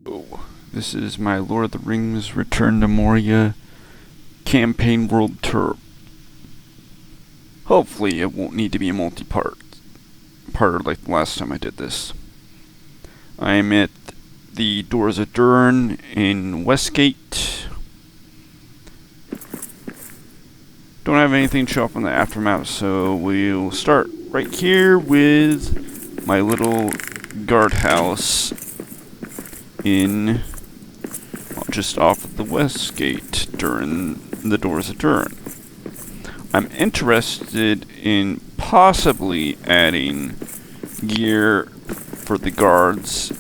Hello, this is my Lord of the Rings Return to Moria campaign world tour. Hopefully it won't need to be a multi-part like the last time I did this. I am at the doors of Durin in Westgate. Don't have anything to show up on the aftermap, so we'll start right here with my little guardhouse in just off of the West Gate during the doors of Durin. I'm interested in possibly adding gear for the guards,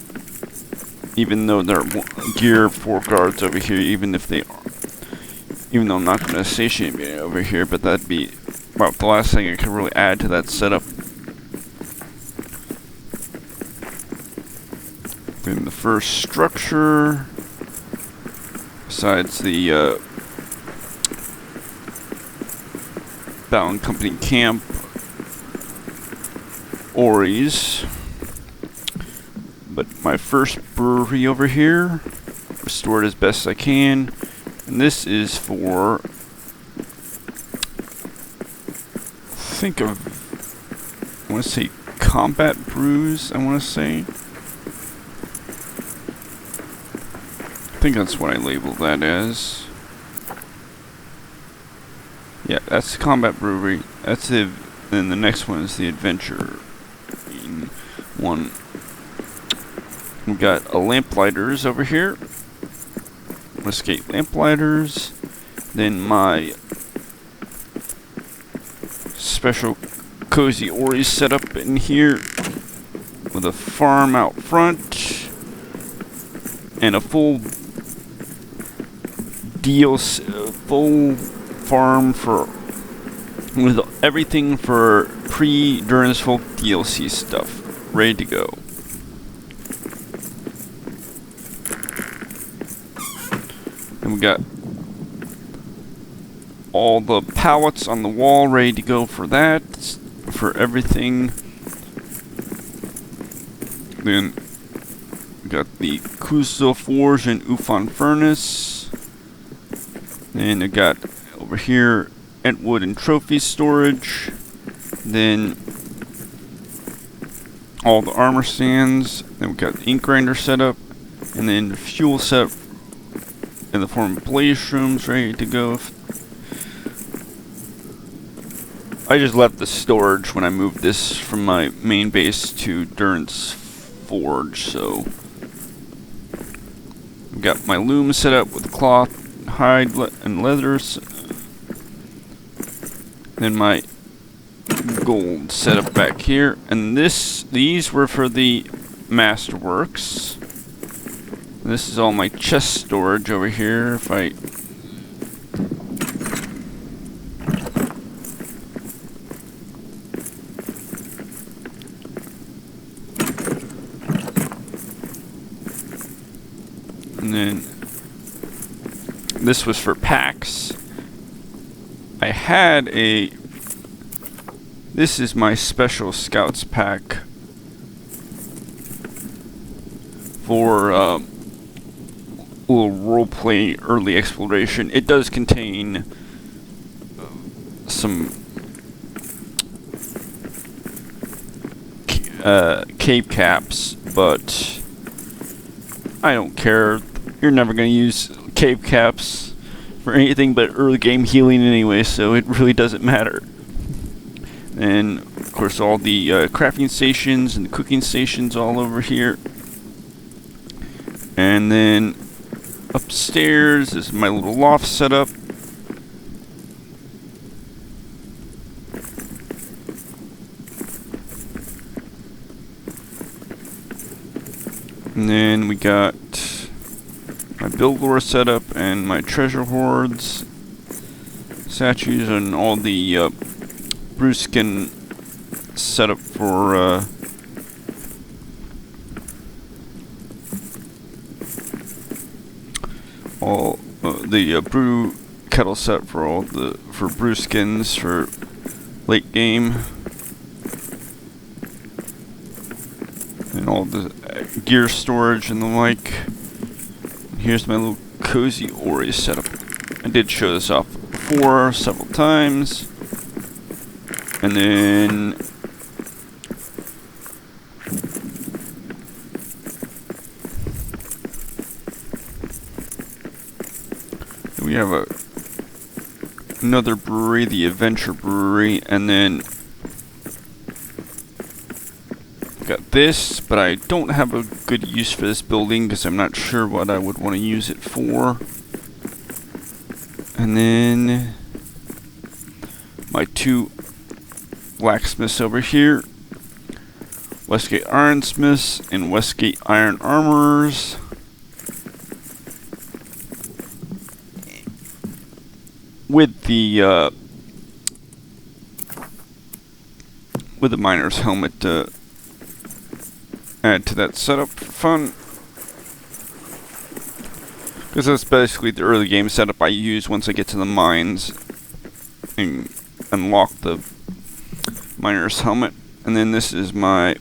even though there are gear for guards over here, even though I'm not going to station me over here, but that'd be about the last thing I could really add to that setup. Then the first structure, besides the Bound Company Camp, Ori's, but my first brewery over here, restored as best I can, and this is for, I want to say combat brews, I think that's what I labeled that as. Yeah, that's the combat brewery. Then the next one is the adventure one. We got lamplighters over here. Westgate lamplighters. Then my special cozy Ori setup in here with a farm out front and a full farm with everything for pre-Durin's Folk DLC stuff ready to go. And we got all the pallets on the wall ready to go for that, for everything. Then we got the Kuzo Forge and Ufon Furnace. Then I got over here Entwood and trophy storage. Then all the armor stands. Then we got the ink grinder set up. And then the fuel set in the form of blaze shrooms ready to go. I just left the storage when I moved this from my main base to Durin's Forge, so I've got my loom set up with cloth, hide, and leathers. Then my gold set up back here, and these were for the Masterworks. This is all my chest storage over here. And then this was for packs. This is my special scouts pack for little roleplay early exploration. It does contain some cave caps, but I don't care. You're never going to use cave caps for anything but early game healing anyway, so it really doesn't matter. And of course all the crafting stations and the cooking stations all over here. And then upstairs is my little loft setup. And then we got my build lore setup and my treasure hoards, statues, and all the brewskin setup for all the brew kettle set for brewskins for late game. and all the gear storage and the like. Here's my little cozy Ori setup. I did show this off before several times. And then we have another brewery, the Adventure Brewery, and then got this, but I don't have a good use for this building because I'm not sure what I would want to use it for. And then my two blacksmiths over here, Westgate Ironsmiths and Westgate Iron Armorers. With the miner's helmet to add to that setup for fun. Because that's basically the early game setup I use once I get to the mines and unlock the miner's helmet. And then this is my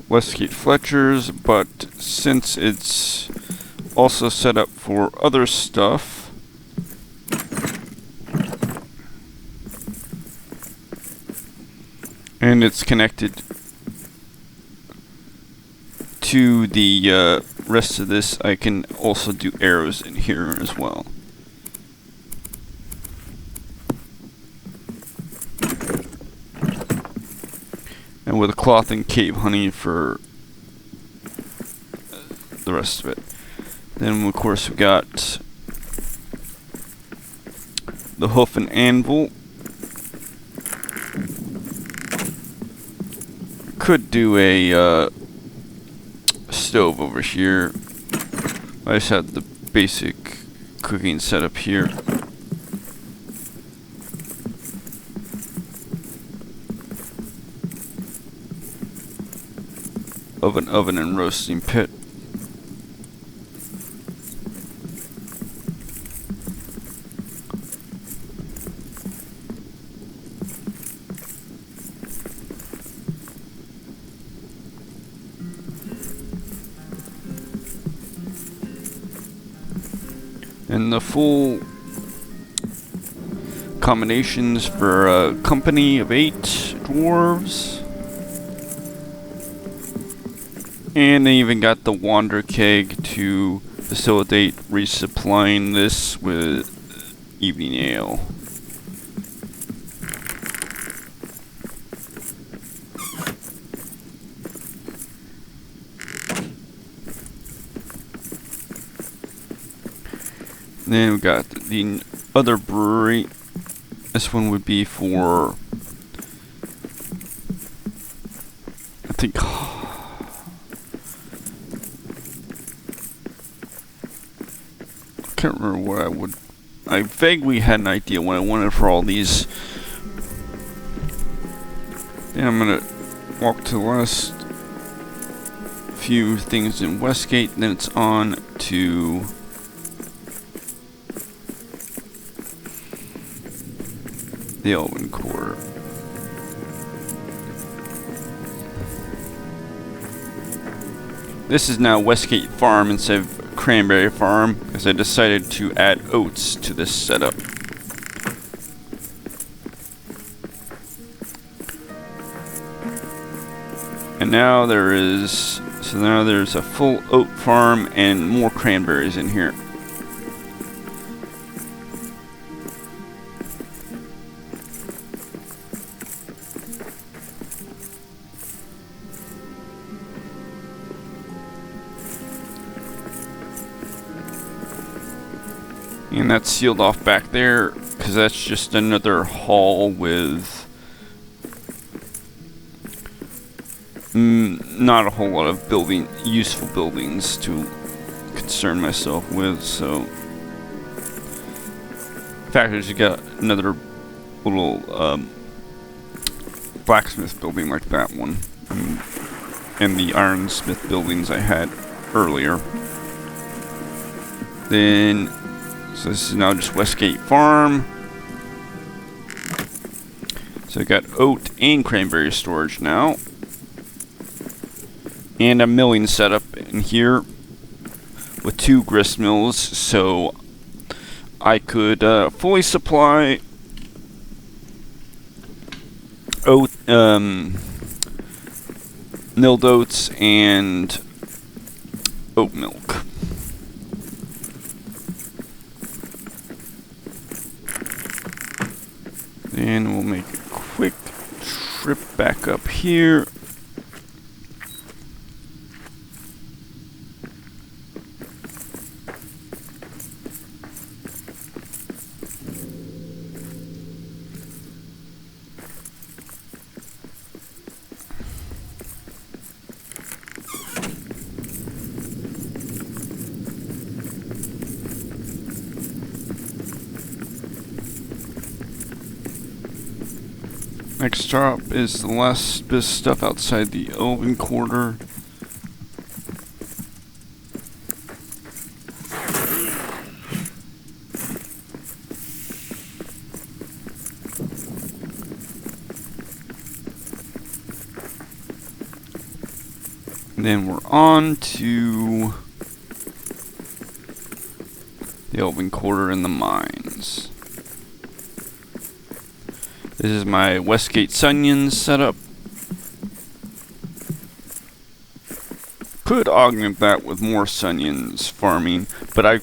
Westgate Fletcher's, but since it's also set up for other stuff, and it's connected to the rest of this, I can also do arrows in here as well. And with a cloth and cave honey for the rest of it. Then of course we got the hoof and anvil. Could do a stove over here. I just had the basic cooking setup here. Oven and roasting pit. And the full combinations for a company of 8 dwarves. And they even got the wander keg to facilitate resupplying this with evening ale. Then we got the other brewery. This one would be for, I think, I can't remember what I would. I vaguely had an idea what I wanted for all these. Then I'm gonna walk to the last few things in Westgate. Then it's on to the Elven Core. This is now Westgate Farm instead of Cranberry Farm because I decided to add oats to this setup. And now there's a full oat farm and more cranberries in here. And that's sealed off back there because that's just another hall with not a whole lot of useful buildings to concern myself with. So, in fact, I just got another little blacksmith building like that one, and the ironsmith buildings I had earlier. Then. So this is now just Westgate Farm. So I got oat and cranberry storage now. And a milling setup in here with 2 grist mills, so I could fully supply oat, milled oats and oat milk. Then we'll make a quick trip back up here. Next stop is the last bit of stuff outside the Elven Quarter. And then we're on to the Elven Quarter and the mines. This is my Westgate Sunions setup. Could augment that with more Sunions farming, but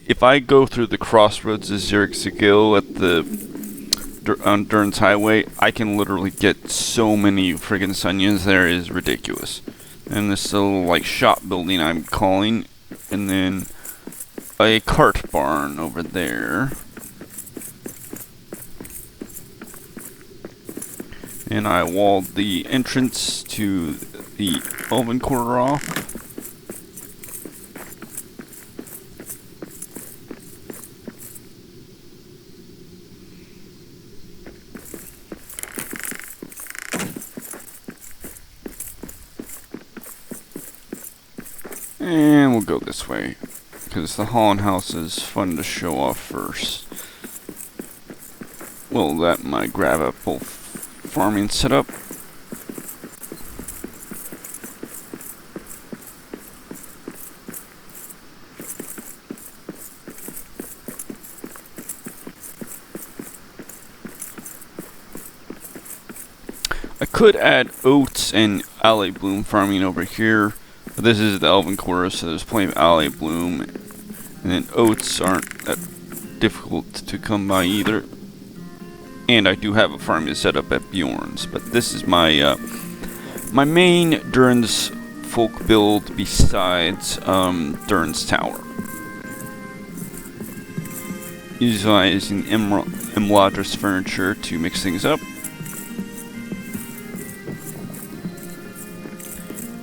if I go through the crossroads of Zurich Sigil at on Durin's Highway, I can literally get so many friggin' Sunions there, it is ridiculous. And this little like shop building I'm calling, and then a cart barn over there. And I walled the entrance to the Elven Quarter off. And we'll go this way, because the Holland House is fun to show off first. Well, that my grab apple farming setup. I could add oats and alley bloom farming over here, but this is the Elven Quarter, so there's plenty of alley bloom, and then oats aren't that difficult to come by either. And I do have a farming setup at Bjorn's, but this is my my main Durin's folk build besides Durin's Tower. Utilizing Imladris furniture to mix things up.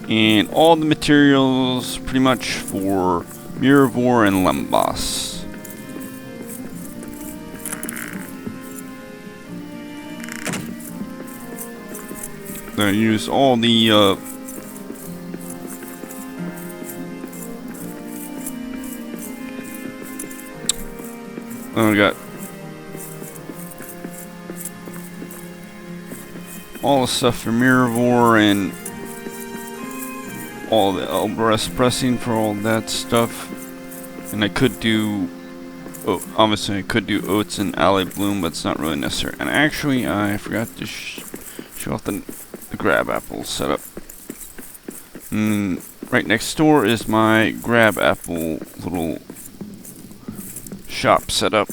And all the materials pretty much for Miravor and Lembas. I use all the I got all the stuff for Miravor and all the Elbrus pressing for all that stuff. And I could do, obviously I could do oats and alley bloom, but it's not really necessary. And actually I forgot to show off the grab apple setup. Right next door is my grab apple little shop setup.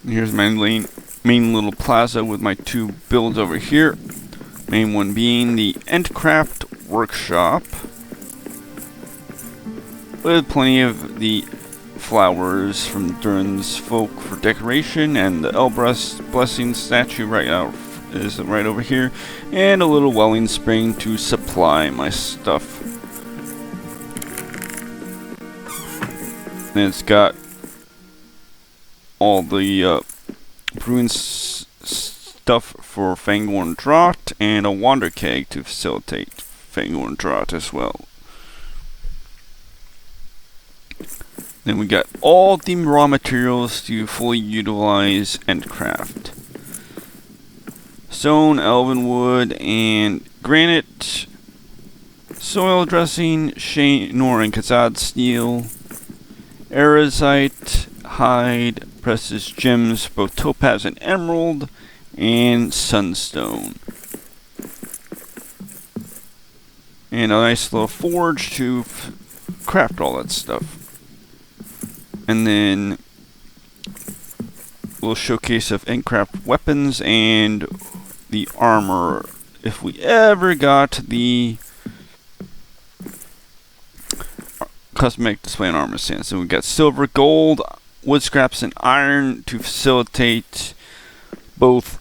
Here's my main little plaza with my 2 builds over here. Main one being the Endcraft Workshop, with plenty of the flowers from Durin's folk for decoration, and the Elbrus Blessing statue right out is right over here, and a little welling spring to supply my stuff. And it's got all the brewing stuff for Fangorn Draught and a wander keg to facilitate Fangorn Draught as well. Then we got all the raw materials to fully utilize and craft. Stone, elven wood, and granite. Soil dressing, Nor and Khazad steel. Erosite, hide, precious gems, both topaz and emerald, and sunstone. And a nice little forge to craft all that stuff. And then a little showcase of Endcraft weapons and the armor, if we ever got the cosmetic display and armor stand. So we got silver, gold, wood scraps, and iron to facilitate both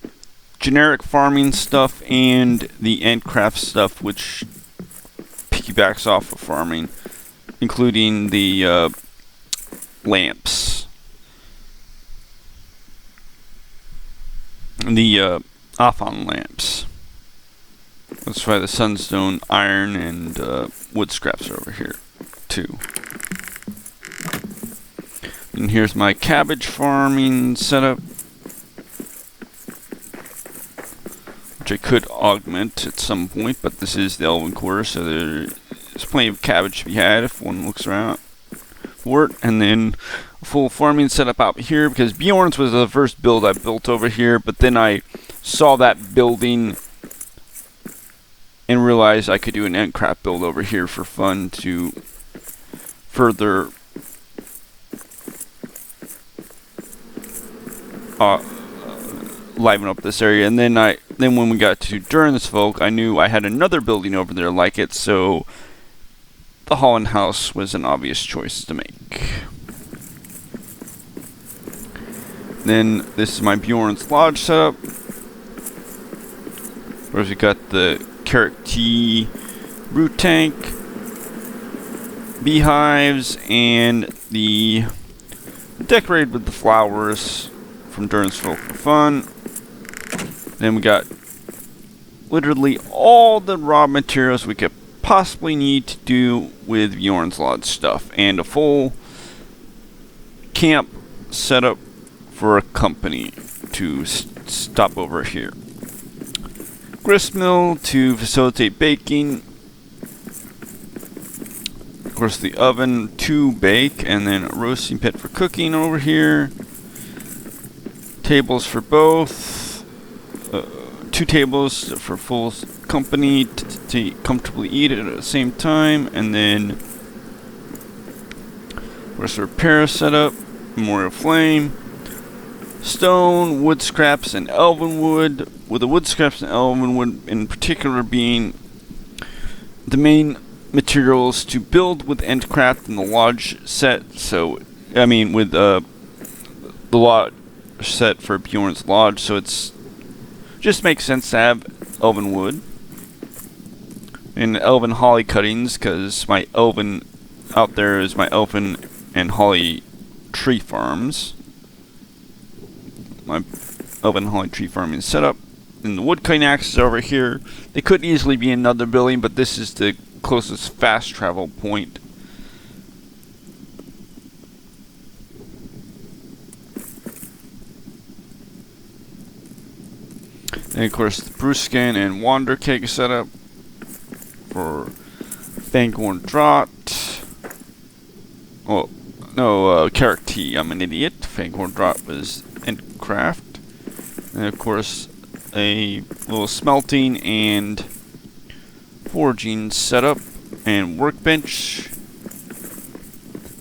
generic farming stuff and the Endcraft stuff, which piggybacks off of farming, including the lamps. The Afon lamps. That's why the sunstone, iron, and wood scraps are over here, too. And here's my cabbage farming setup, which I could augment at some point, but this is the Elven Quarter, so there's plenty of cabbage to be had if one looks around for it. And then a full farming setup out here, because Bjorn's was the first build I built over here, but then I saw that building and realized I could do an Endcraft build over here for fun to further liven up this area. And then when we got to Durin's Folk, I knew I had another building over there like it, so the Holland House was an obvious choice to make. Then this is my Bjorn's Lodge setup, where we got the carrot tea root tank, beehives, and the decorated with the flowers from Durin's Folk for fun. Then we got literally all the raw materials we could possibly need to do with Bjorn's Lodge stuff, and a full camp setup for a company to stop over here. Gristmill to facilitate baking. Of course, the oven to bake, and then a roasting pit for cooking over here. Tables for both. 2 tables for full company to comfortably eat it at the same time, and then where's the repair setup, Moria flame, stone, wood scraps, and elven wood, with the wood scraps and elven wood in particular being the main materials to build with Endcraft and the lodge set. So I mean with the lodge set for Bjorn's Lodge, so it's just makes sense to have elven wood and elven holly cuttings, because my elven out there is my elven and holly tree farms. My elven holly tree farming setup, and the wood cutting axes over here. They could easily be another building, but this is the closest fast travel point. And of course, the Brewskin and Wander Keg setup for Fangorn Draught. Oh, no, Carrot Tea. I'm an idiot. Fangorn Draught was Endcraft. And of course, a little smelting and forging setup and workbench.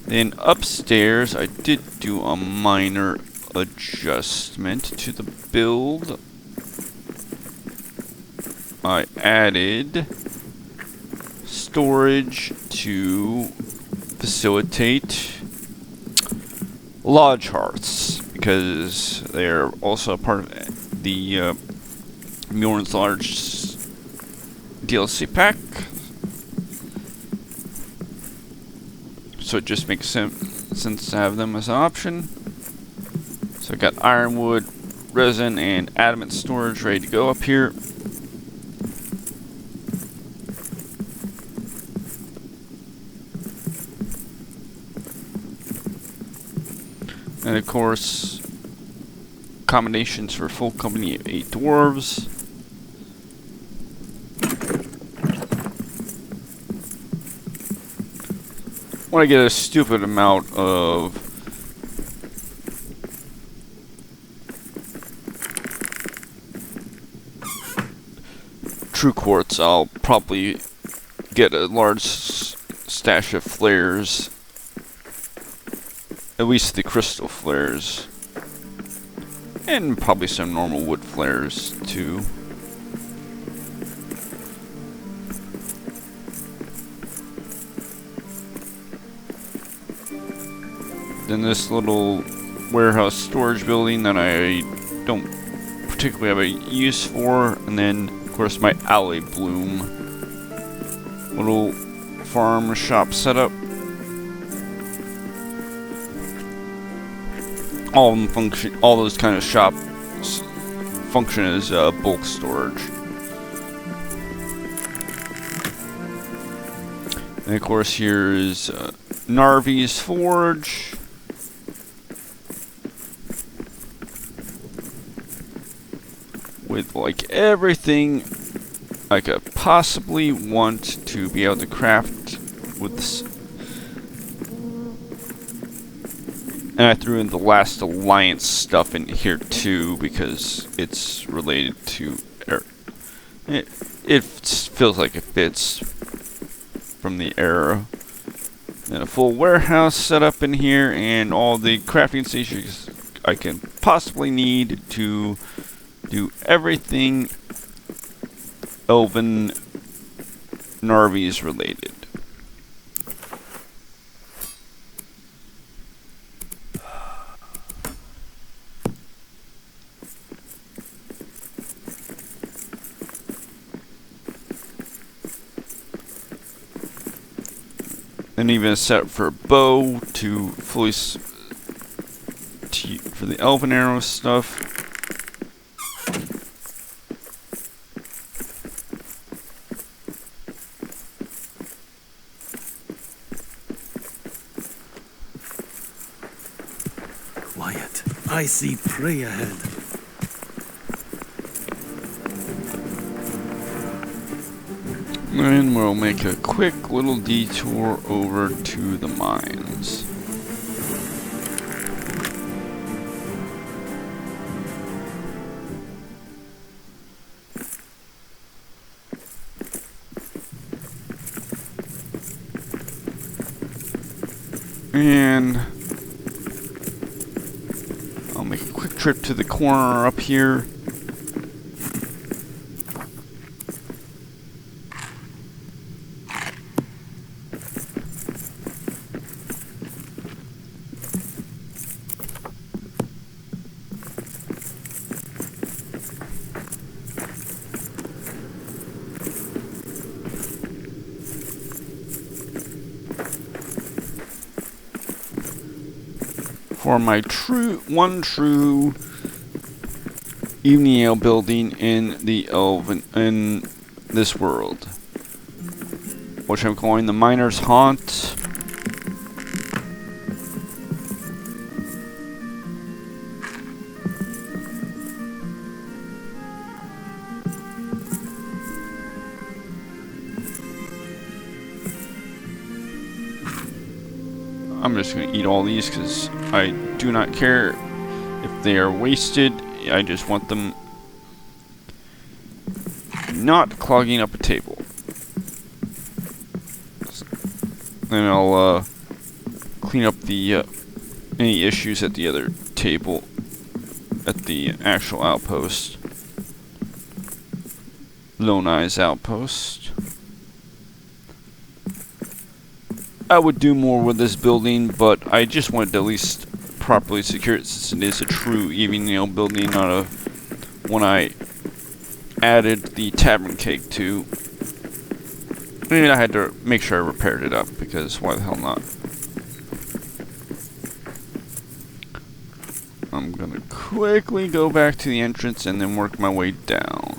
Then upstairs, I did do a minor adjustment to the build. I added storage to facilitate lodge hearths, because they're also a part of the Mjorn's large DLC pack. So it just makes sense to have them as an option. So I got ironwood, resin, and adamant storage ready to go up here. And of course, combinations for full company of 8 dwarves. When I get a stupid amount of true quartz, I'll probably get a large stash of flares. At least the crystal flares. And probably some normal wood flares too. Then this little warehouse storage building that I don't particularly have a use for. And then of course my alley bloom little farm shop setup. All of them function. All those kind of shops function as bulk storage. And of course, here's Narvi's forge. With like everything I could possibly want to be able to craft with this. And I threw in the Last Alliance stuff in here too because it's related to it feels like it fits from the era. And a full warehouse set up in here and all the crafting stations I can possibly need to do everything Elven Narvi's related. And even a setup for a bow to fully for the elven arrow stuff. Quiet. I see prey ahead. And we'll make a quick little detour over to the mines. And I'll make a quick trip to the corner up here. For my one true evening ale building in this world, which I'm calling the Miner's Haunt. I'm just going to eat all these because I do not care if they are wasted. I just want them not clogging up a table. Then I'll clean up the any issues at the other table at the actual outpost. Lone Eye's outpost. I would do more with this building, but I just wanted to at least properly secure it since it is a true evening ale building, not a one I added the tavern cake to. I mean, I had to make sure I repaired it up, because why the hell not? I'm gonna quickly go back to the entrance and then work my way down.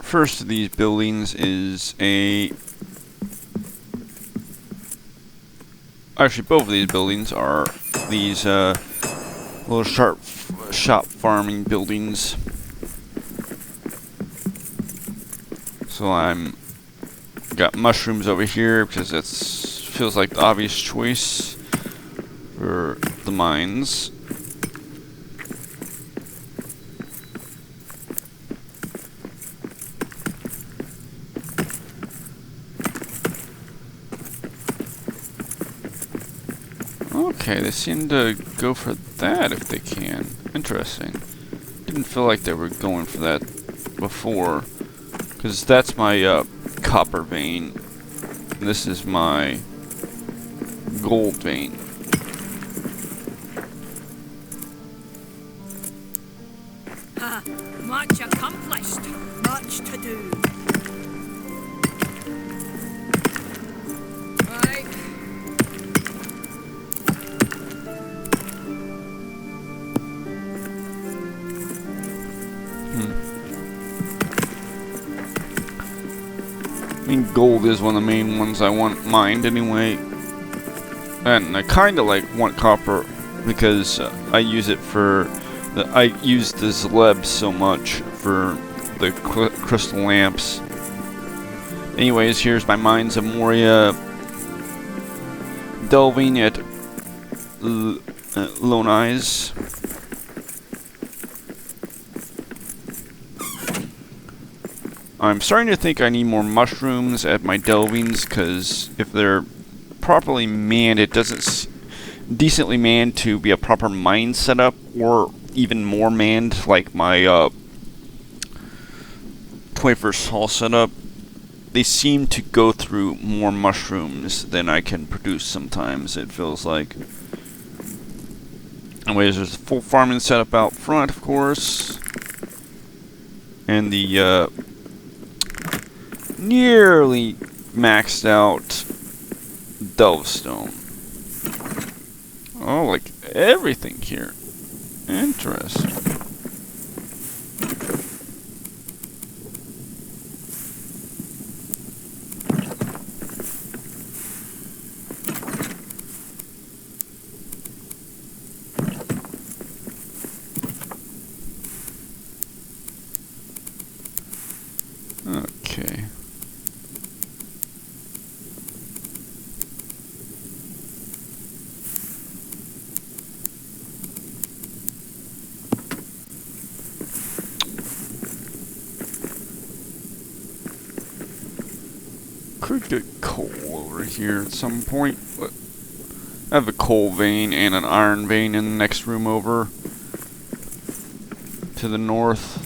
First of these buildings is a... Actually, both of these buildings are these little shop farming buildings. So I'm got mushrooms over here because it feels like the obvious choice for the mines. Okay, they seem to go for that if they can. Interesting. Didn't feel like they were going for that before. Because that's my copper vein. This is my gold vein. Much accomplished. Much to do. Right. I mean, gold is one of the main ones I want mined anyway. And I kind of like want copper because I use it for... I use the Zeta1127 so much for the crystal lamps. Anyways, here's my mines of Moria. Delving at Loni's. I'm starting to think I need more mushrooms at my delvings, because if they're properly manned, it doesn't decently manned to be a proper mine setup, or even more manned like my 21st Hall setup. They seem to go through more mushrooms than I can produce sometimes, it feels like. Anyways, there's a full farming setup out front, of course. And the nearly maxed out Delvestone. Oh, like everything here. Interesting. Okay. Could get coal over here at some point, but I have a coal vein and an iron vein in the next room over to the north.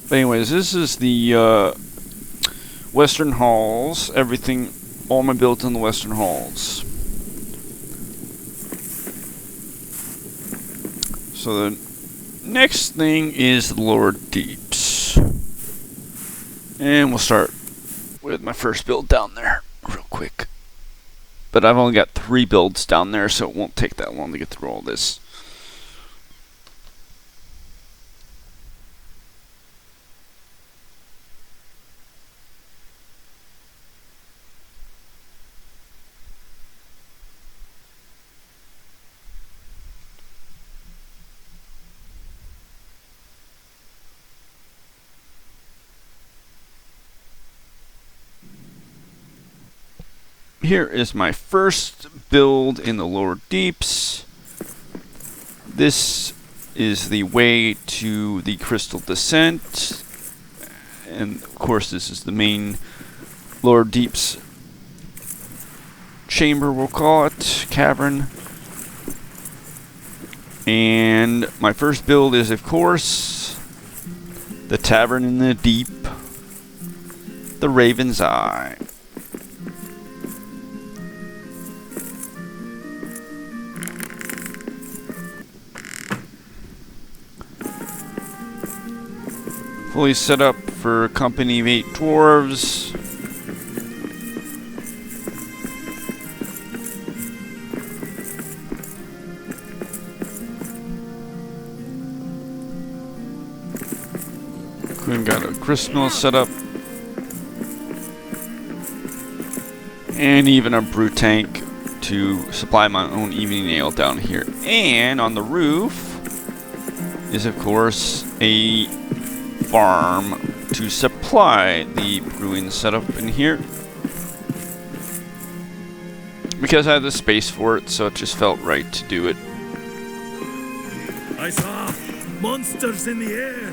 But anyways, this is the Western Halls. Everything, all my builds in the Western Halls. So the next thing is the Lower Deeps. And we'll start with my first build down there real quick. But I've only got 3 builds down there, so it won't take that long to get through all this. here is my first build in the lower deeps. This is the way to the crystal descent, and of course this is the main lower deeps chamber, we'll call it, cavern. And my first build is, of course, the tavern in the deep, the Raven's Eye. Fully set up for a company of 8 dwarves. We've got a gristmill set up. And even a brew tank to supply my own evening ale down here. And on the roof is, of course, a farm to supply the brewing setup in here. Because I had the space for it, so it just felt right to do it. I saw monsters in the air.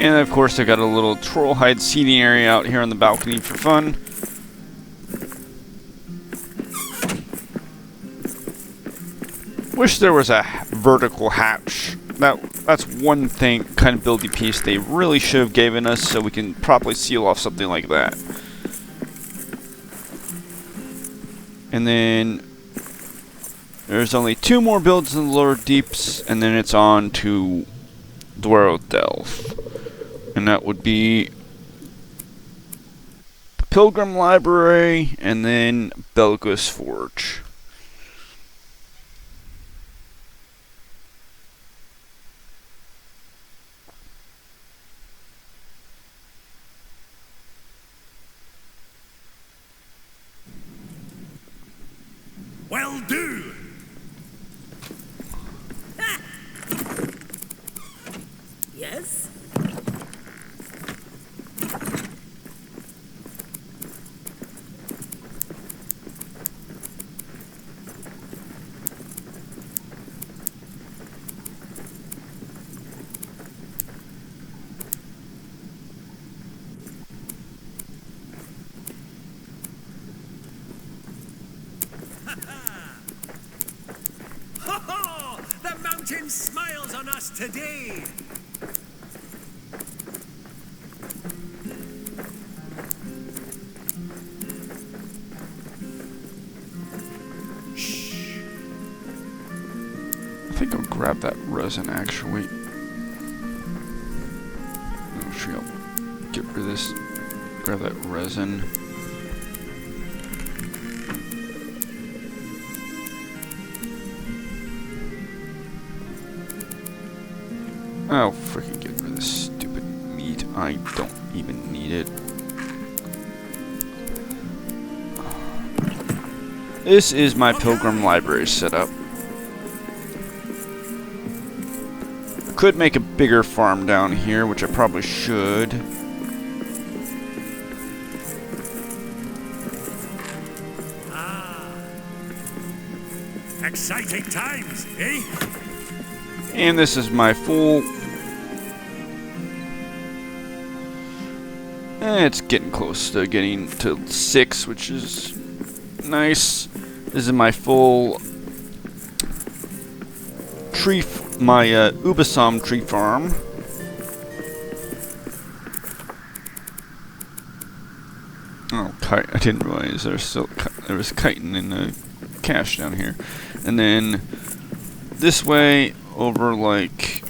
And of course I got a little troll hide seating area out here on the balcony for fun. Wish there was a vertical hatch. That's one thing, kind of buildy piece they really should have given us so we can properly seal off something like that. And then there's only 2 more builds in the lower deeps, and then it's on to Delph. And that would be the Pilgrim Library and then Belgus Forge. Well do. Yes? Ho ho! The mountain smiles on us today. I think I'll grab that resin actually. Oh, sure, I'll get rid of this. Grab that resin. Oh, freaking get rid of this stupid meat. I don't even need it. This is my Pilgrim Library setup. Could make a bigger farm down here, which I probably should. Exciting times, eh? And this is my full... it's getting close to getting to 6, which is nice. This is my full tree, my Ubasam tree farm. Oh, kite! I didn't realize there was chitin in the cache down here. And then this way over, like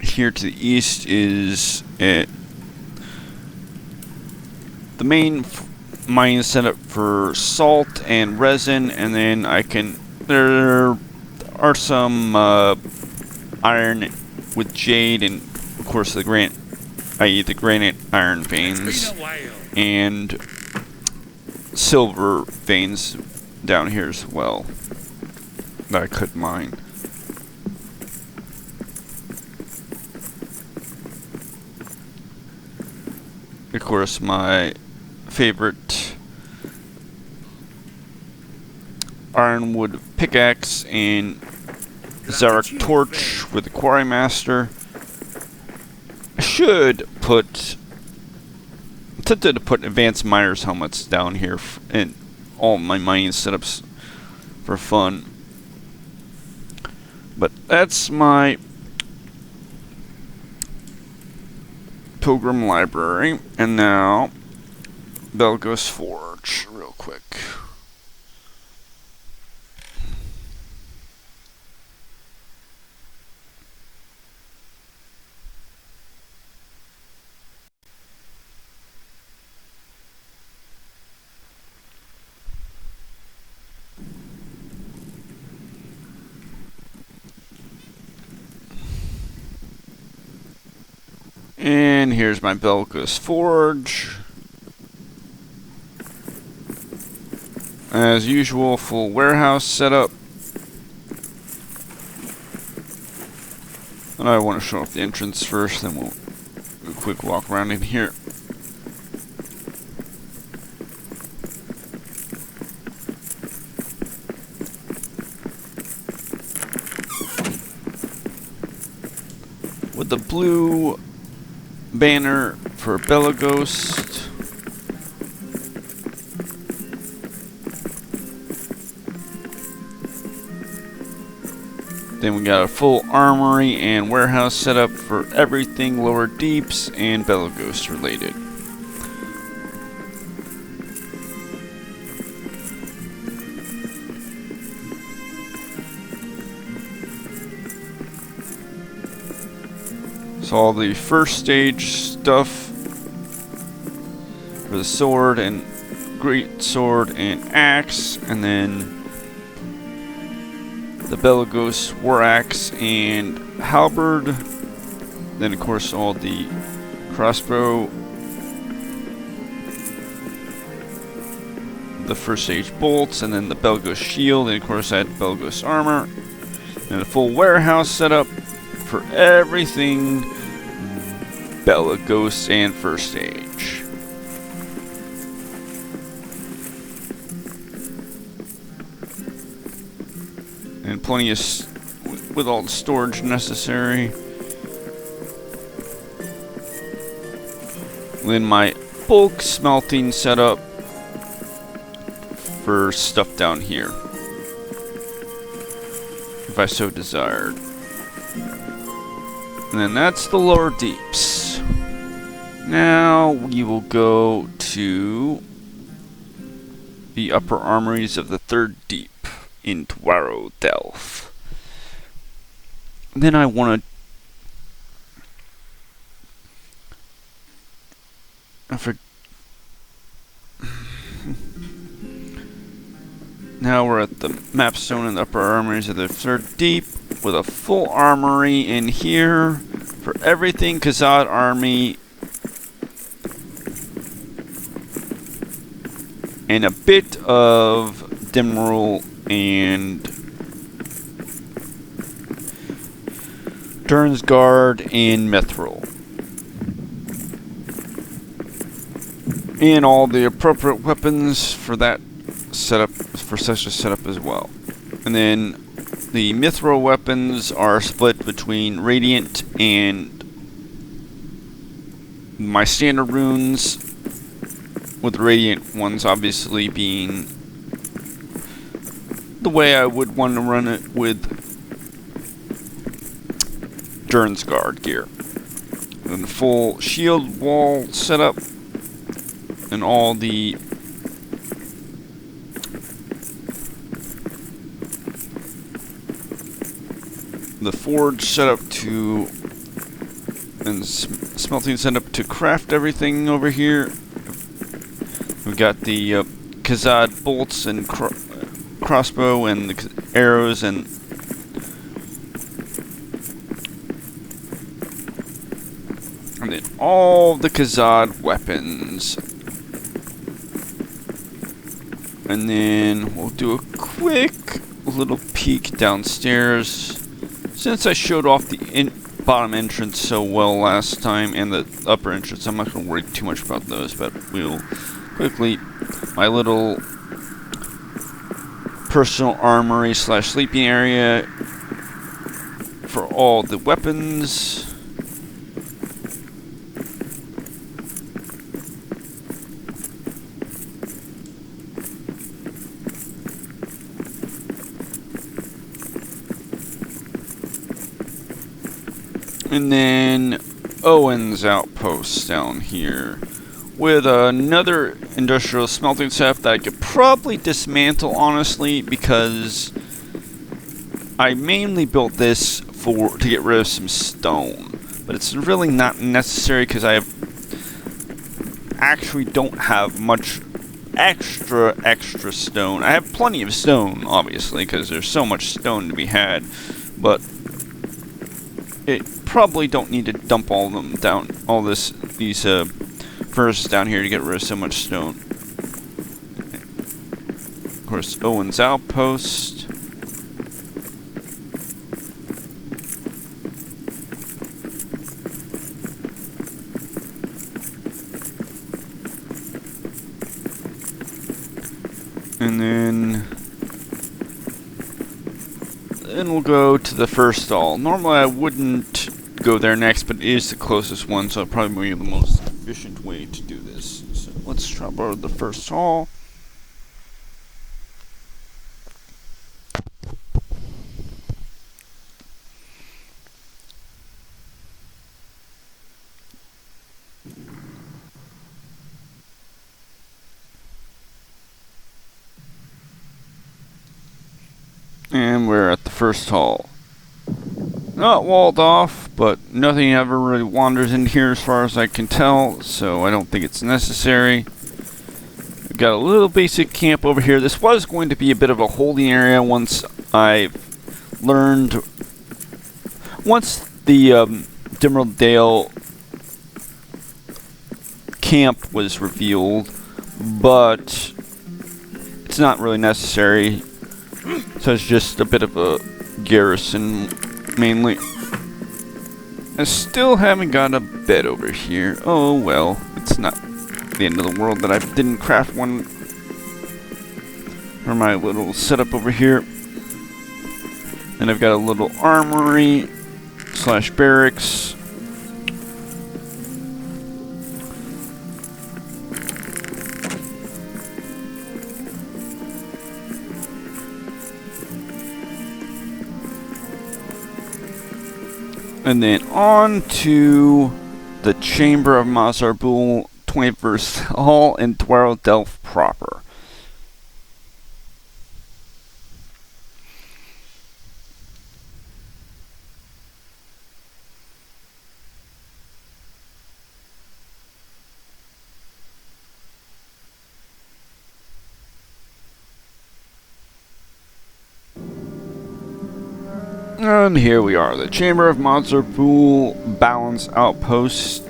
here to the east, is it the main mining setup for salt and resin, and then I can there are some iron with jade and, of course, the granite iron It's veins been a while. and silver veins down here as well that I could mine. Of course, my favorite ironwood pickaxe and Zarek torch with the quarry master. I should put. I'm tempted to put advanced miners helmets down here and all my mining setups for fun. But that's my Pilgrim Library, and now Belgos Forge, real quick. And here's my Belgos Forge. As usual, full warehouse setup. And I want to show off the entrance first, then we'll do a quick walk around in here. With the blue banner for Belaghost. Then we got a full armory and warehouse set up for everything Lower Deeps and Belaghost related. So all the first stage stuff for the sword and great sword and axe, and then the Belaghost war axe and halberd. Then of course all the crossbow, the first stage bolts, and then the Belaghost shield, and of course I had Belaghost armor, and a full warehouse setup for everything Belaghost and first stage. And plenty of with all the storage necessary. Then my bulk smelting setup for stuff down here, if I so desired. And then that's the Lower Deeps. Now we will go to the upper armories of the Third Deep in Dwaro Delph. Then I want to... Now we're at the mapstone in the upper armories of the Third Deep with a full armory in here for everything Khazad army and a bit of Dimrul and Durin's Guard and Mithril. And all the appropriate weapons for that setup, for such a setup as well. And then the Mithril weapons are split between Radiant and my standard runes, with the Radiant ones obviously being the way I would want to run it with Durin's Guard gear. And the full shield wall setup and all the forge setup to and smelting setup to craft everything over here. We've got the Khazad bolts and crossbow and the arrows and then all the Khazad weapons. And then we'll do a quick little peek downstairs. Since I showed off the bottom entrance so well last time and the upper entrance, I'm not going to worry too much about those, but we'll quickly, my little personal armory / sleeping area for all the weapons. And then Owen's outpost down here with another industrial smelting shaft that I could probably dismantle, honestly, because I mainly built this to get rid of some stone. But it's really not necessary because I actually don't have much extra stone. I have plenty of stone, obviously, because there's so much stone to be had, but it probably don't need to dump all of them down, these furnaces down here to get rid of so much stone. Of course, Owen's outpost. And then we'll go to the first stall. Normally I wouldn't go there next, but it is the closest one, so it'll probably be the most efficient way to do this. So let's try over the first stall. And we're at the first hall. Not walled off, but nothing ever really wanders in here as far as I can tell, so I don't think it's necessary. We've got a little basic camp over here. This was going to be a bit of a holding area once I've learned... Once the Emerald Dale camp was revealed, but it's not really necessary. So it's just a bit of a garrison, mainly. I still haven't got a bed over here. Oh well, it's not the end of the world that I didn't craft one for my little setup over here. And I've got a little armory / barracks. And then on to the Chamber of Mazarbul, 21st Hall in Dwaro Delph proper. And here we are, the Chamber of Mazarbul Balance Outpost.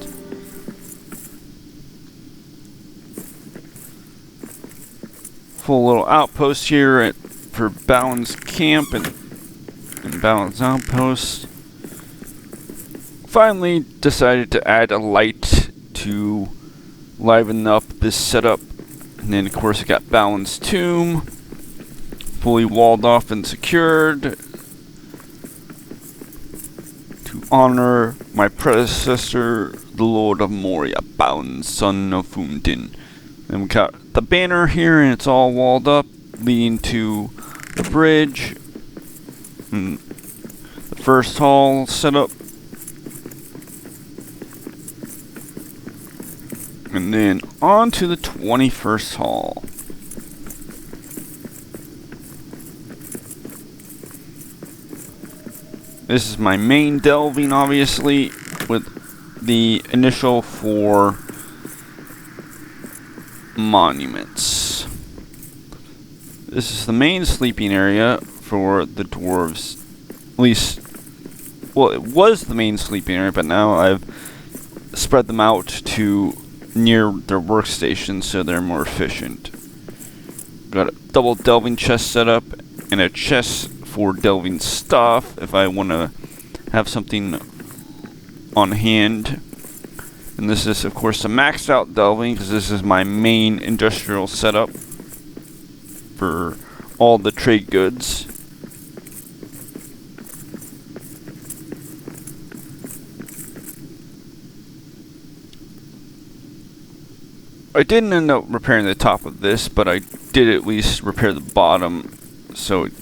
Full little outpost here for Balance Camp and Balance Outpost. Finally decided to add a light to liven up this setup. And then of course I got Balance Tomb, fully walled off and secured. Honor my predecessor, the Lord of Moria, Balin, son of Fundin. And we got the banner here, and it's all walled up, leading to the bridge. And the first hall set up. And then on to the 21st hall. This is my main delving, obviously, with the initial 4 monuments. This is the main sleeping area for the dwarves. At least, well, it was the main sleeping area, but now I've spread them out to near their workstations so they're more efficient. Got a double delving chest set up and a chest for delving stuff if I want to have something on hand. And this is, of course, a maxed out delving because this is my main industrial setup for all the trade goods. I didn't end up repairing the top of this, but I did at least repair the bottom so it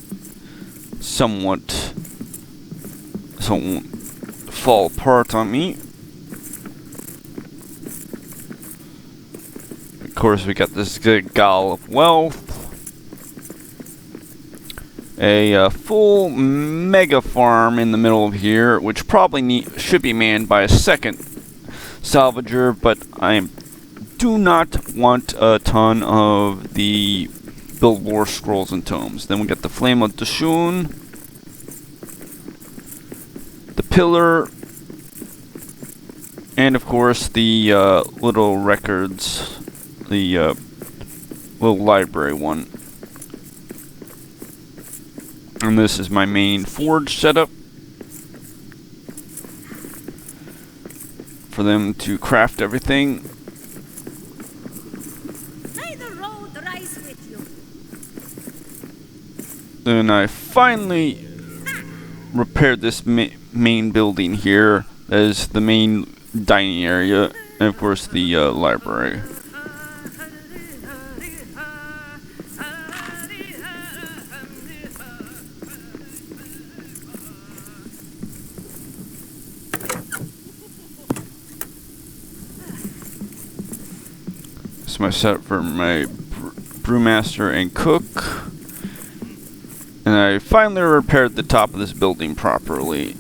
somewhat won't fall apart on me. Of course, we got this good gall of wealth. A full mega farm in the middle of here, which probably should be manned by a second salvager, but I do not want a ton of the Build War scrolls and tomes. Then we got the Flame of Dashun, the Pillar, and of course the little records, the little library one. And this is my main forge setup for them to craft everything. May the road rise with you. Then I finally repaired this main building here as the main dining area, and of course the library. This is my setup for my brewmaster and cook. And I finally repaired the top of this building properly.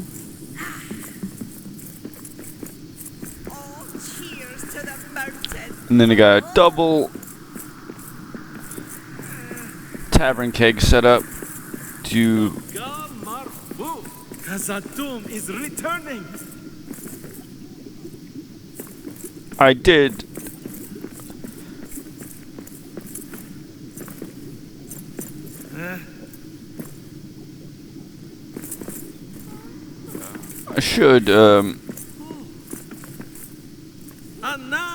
Oh, cheers to the mountain. And then I got a double tavern keg set up to... Khazad-dûm is returning. I did... I should, oh,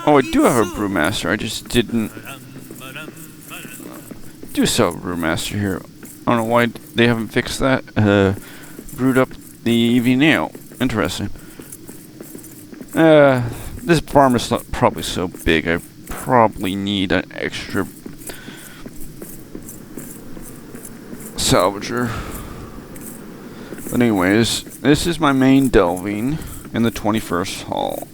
I do have a brewmaster. I just didn't do sell a brewmaster here. I don't know why they haven't fixed that. Brewed up the EV nail. Interesting. This farm is probably so big. I probably need an extra salvager. But anyways, this is my main delving in the 21st hall.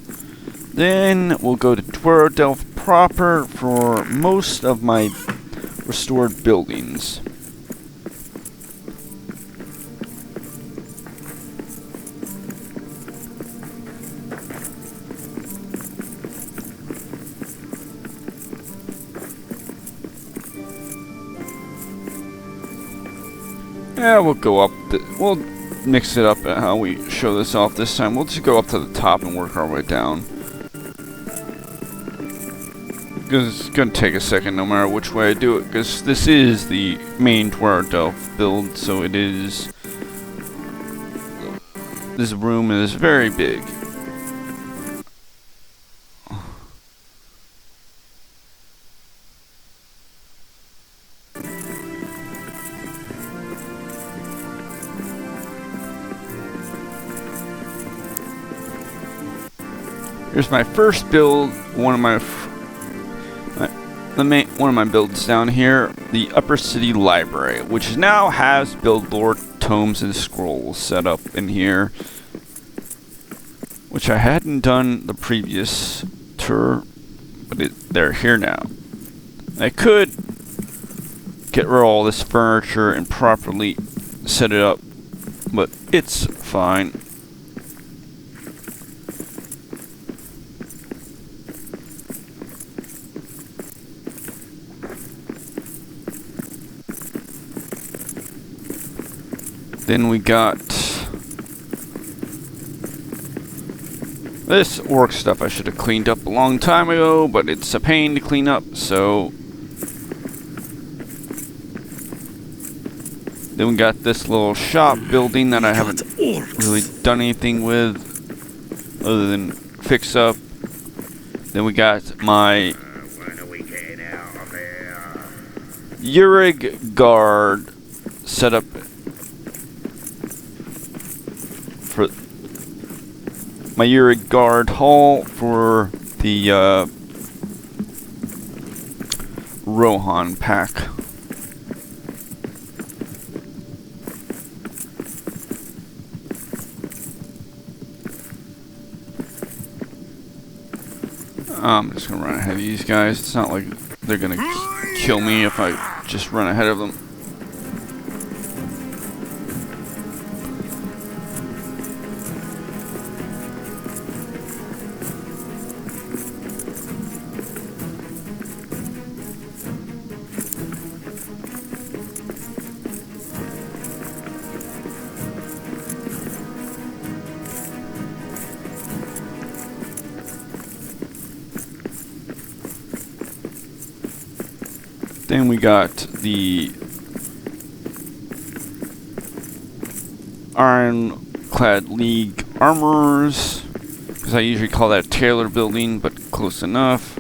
Then we'll go to Dwaro Delve proper for most of my restored buildings. Yeah, we'll go up. We'll mix it up at how we show this off this time. We'll just go up to the top and work our way down. Because it's going to take a second no matter which way I do it. Because this is the main Dwaro Delve build, so it is... This room is very big. Here's my first build, one of my builds down here, the Upper City Library, which now has Build Lore tomes and scrolls set up in here, which I hadn't done the previous tour, but they're here now. I could get rid of all this furniture and properly set it up, but it's fine. Then we got this orc stuff I should have cleaned up a long time ago, but it's a pain to clean up, so. Then we got this little shop building that I haven't really done anything with other than fix up. Then we got my Urig guard set up for my Urig guard hall for the Rohan pack. I'm just gonna run ahead of these guys. It's not like they're gonna kill me if I just run ahead of them. Then we got the Ironclad League Armorers, because I usually call that Tailor Building, but close enough.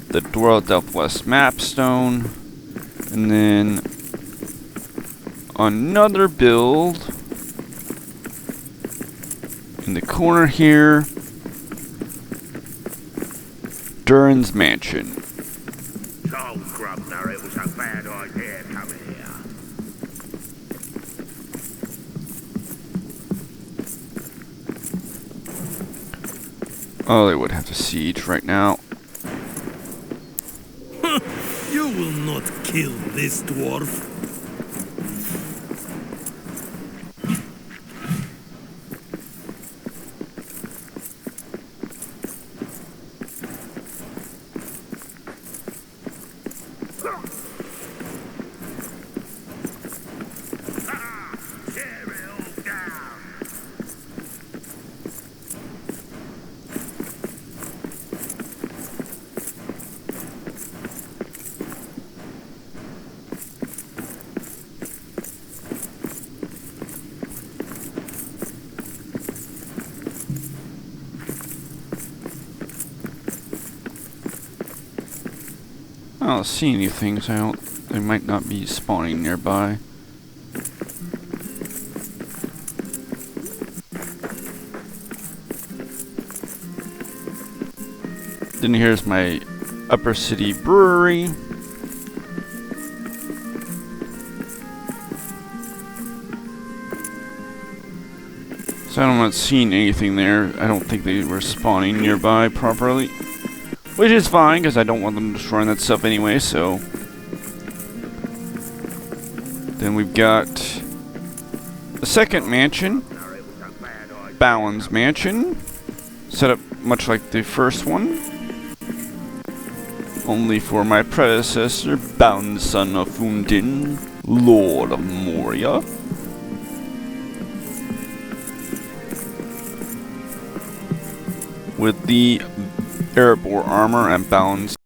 The Dwell West Mapstone, and then another build in the corner here, Durin's Mansion. Oh, Grubner, it was a bad idea coming here. Oh, they would have to siege right now. You will not kill this dwarf. I don't see anything, so they might not be spawning nearby. Then here's my Upper City Brewery. So I'm not seeing anything there. I don't think they were spawning nearby properly. Which is fine, because I don't want them destroying that stuff anyway, so. Then we've got the second mansion, Bowen's Mansion, set up much like the first one, only for my predecessor, Bowen, son of Fundin, Lord of Moria. With the Erebor armor and Bowen's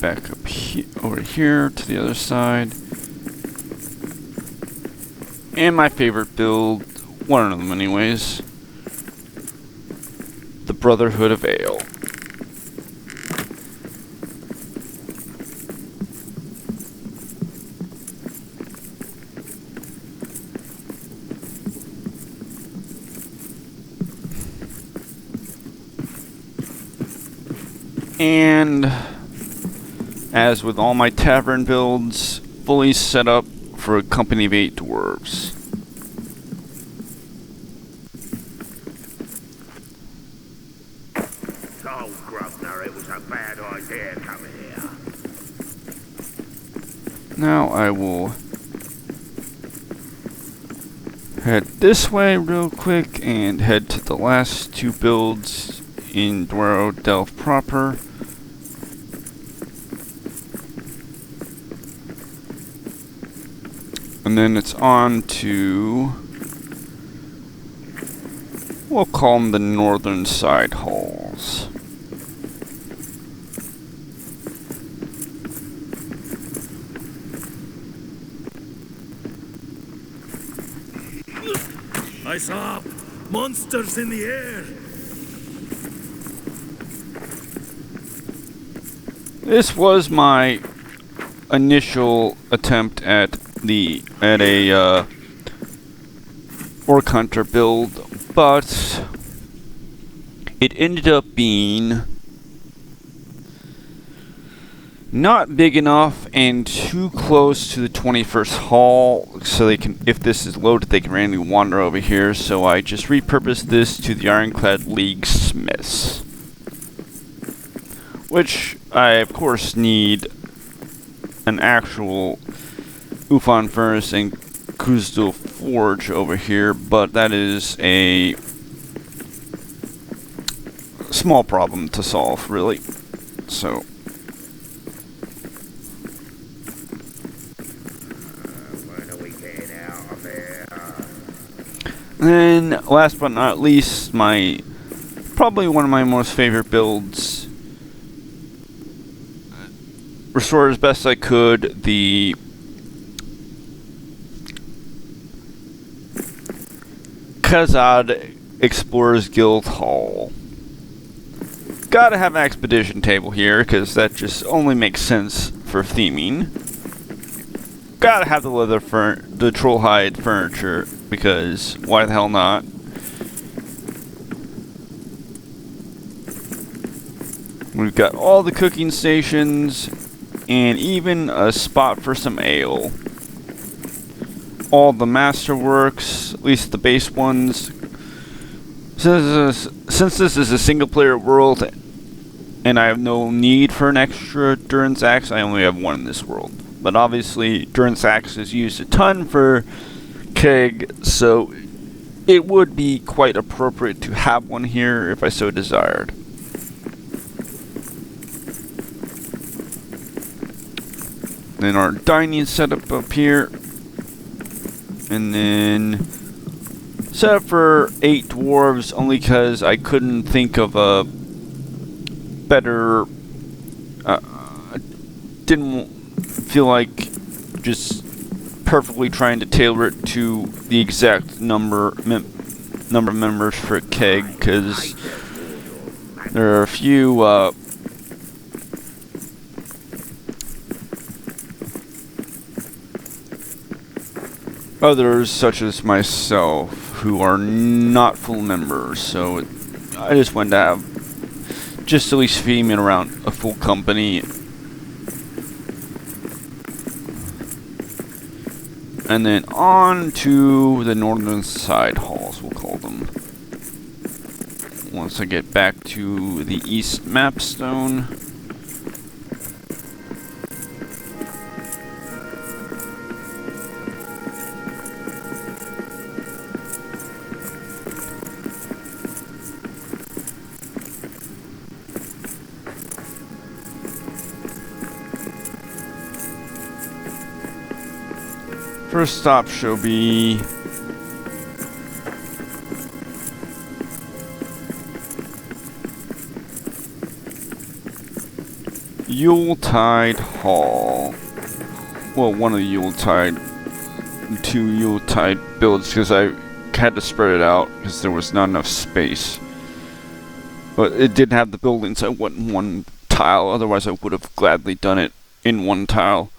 back up over here to the other side. And my favorite build, one of them anyways, the Brotherhood of Ale. And as with all my tavern builds, fully set up for a company of 8 dwarves. Told Grubner it was a bad idea coming here. Now I will head this way real quick and head to the last 2 builds in Dwaro Delph proper. And then it's on to, we'll call them the northern side halls. Eyes up! Monsters in the air! This was my initial attempt at a orc hunter build, but it ended up being not big enough and too close to the 21st hall, so they can, if this is loaded, they can randomly wander over here. So I just repurposed this to the Ironclad League Smiths, which I of course need an actual Ufon furnace and Kuzdul forge over here, but that is a small problem to solve, really. So When are we getting out of here? and then, last but not least, probably one of my most favorite builds. Restored as best I could the Khazad Explorers Guild Hall. Gotta have an expedition table here, because that just only makes sense for theming. Gotta have the the troll hide furniture, because why the hell not? We've got all the cooking stations, and even a spot for some ale. All the masterworks, at least the base ones. Since this is a single player world, and I have no need for an extra Durin's axe, I only have one in this world. But obviously, Durin's axe is used a ton for keg, so it would be quite appropriate to have one here if I so desired. Then our dining setup up here. And then set up for 8 dwarves, only because I couldn't think of a better... didn't feel like just perfectly trying to tailor it to the exact number of members for a keg, because there are a few others, such as myself, who are not full members, so I just wanted to have just at least female around a full company. And then on to the northern side halls, we'll call them. Once I get back to the east mapstone. First stop shall be Yuletide Hall. Well, one of the two Yuletide builds, because I had to spread it out because there was not enough space. But it did have the buildings I want in one tile, otherwise I would have gladly done it in one tile.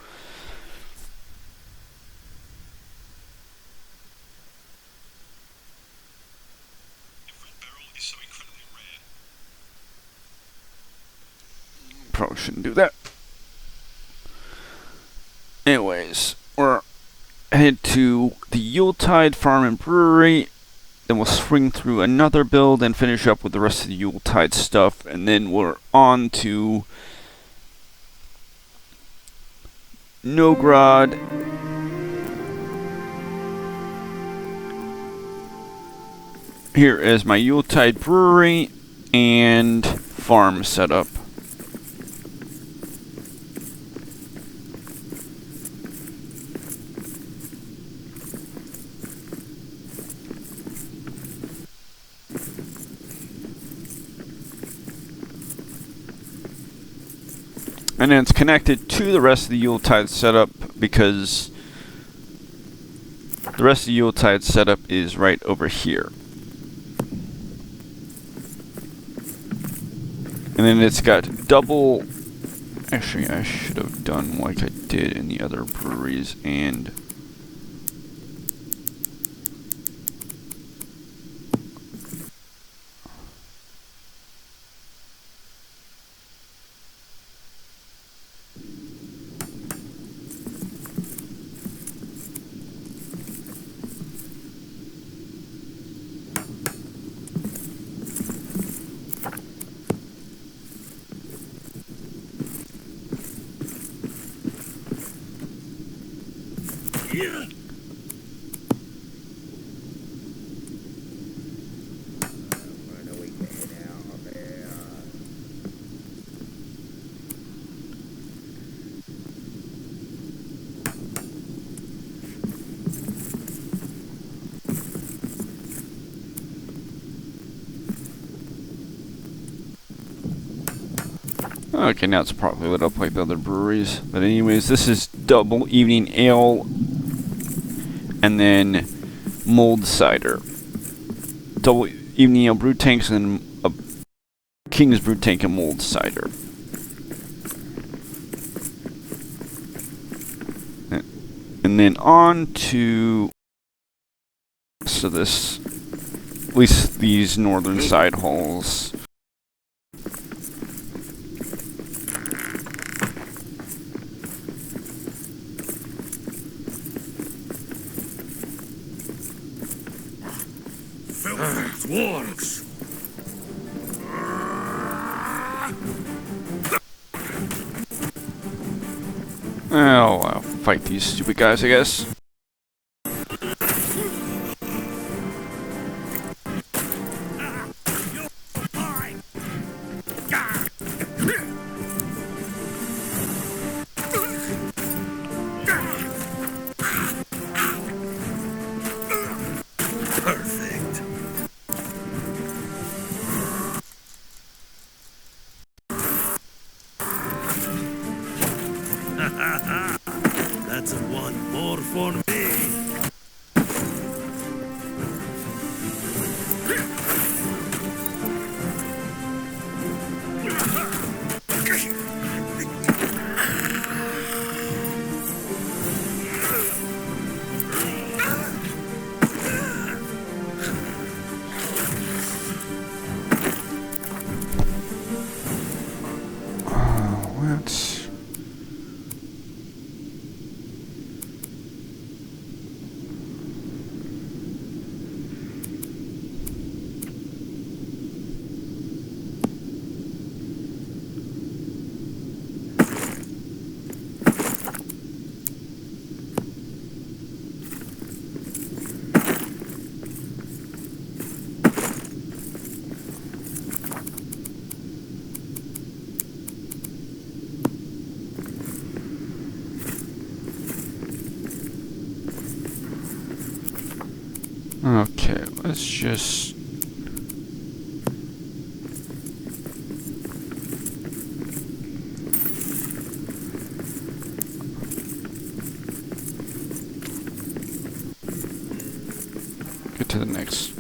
probably shouldn't do that. Anyways, we're head to the Yuletide Farm and Brewery. Then we'll swing through another build and finish up with the rest of the Yuletide stuff. And then we're on to Nogrod. Here is my Yuletide Brewery and farm setup. And then it's connected to the rest of the Yuletide setup because the rest of the Yuletide setup is right over here. And then it's got double... Actually, I should have done like I did in the other breweries and... Okay, now it's probably lit up like the other breweries. But anyways, this is double evening ale and then mulled cider. Double evening ale brew tanks and a King's brew tank and mulled cider. And then on to this, at least these northern side halls. Dwarves! Oh, I'll fight these stupid guys, I guess. Perfect. That's one more for me. Let's... Okay, let's just... get to the next.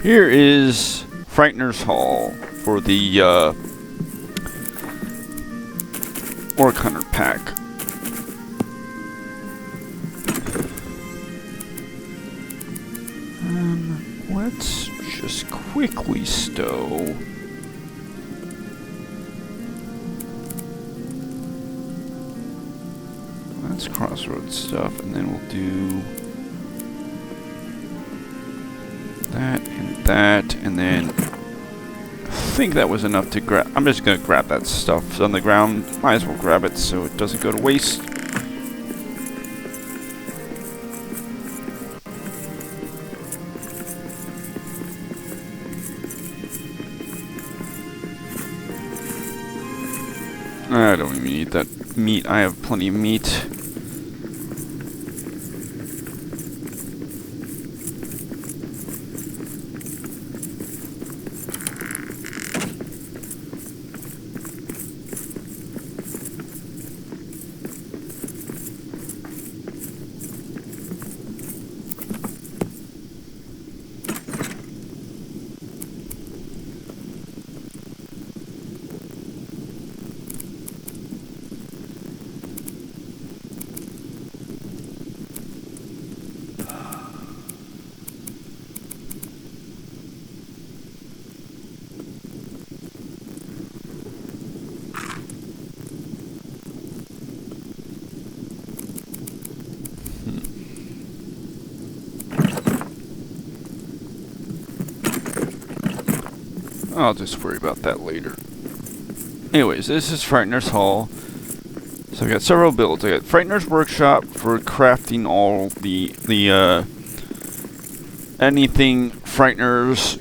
Here is Frightener's Hall for the Orc Hunter pack. let's just quickly stow. That's crossroads stuff, and then we'll do that, and then I think that was enough to grab. I'm just gonna grab that stuff on the ground. Might as well grab it so it doesn't go to waste. I don't even need that meat. I have plenty of meat. I'll just worry about that later. Anyways, this is Frightener's Hall. So I got several builds. I got Frightener's Workshop for crafting all the anything Frightener's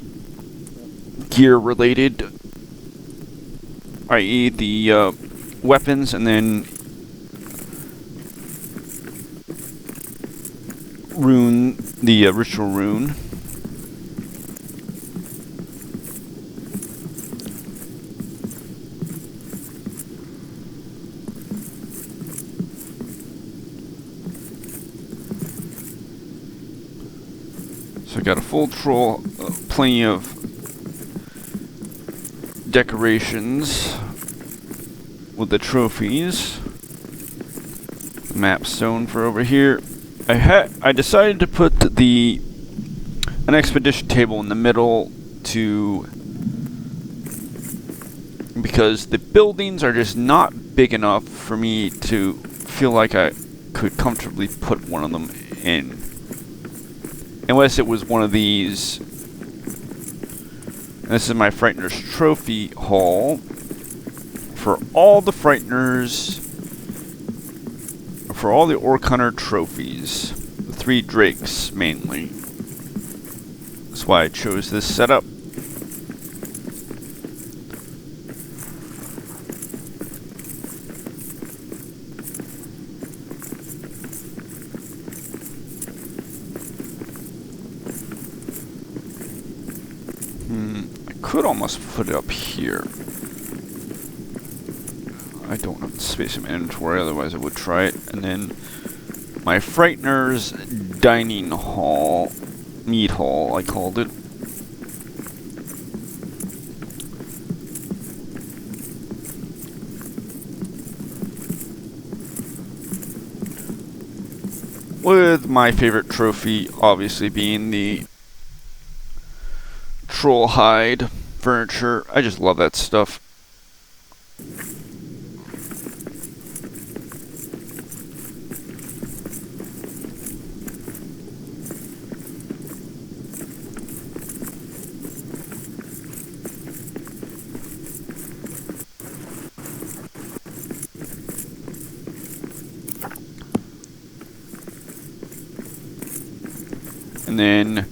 gear related, i.e. the weapons, and then rune, the ritual rune. So I got a full troll, plenty of decorations with the trophies. The map stone for over here. I decided to put an expedition table in the middle because the buildings are just not big enough for me to feel like I could comfortably put one of them in. Unless it was one of these. This is my Frightener's Trophy Hall. For all the Frighteners. For all the Orc Hunter trophies. The 3 Drakes, mainly. That's why I chose this setup. Could almost put it up here. I don't have the space in my inventory, otherwise I would try it. And then my Frightener's Dining Hall, Meat Hall, I called it. With my favorite trophy obviously being the troll hide furniture. I just love that stuff. And then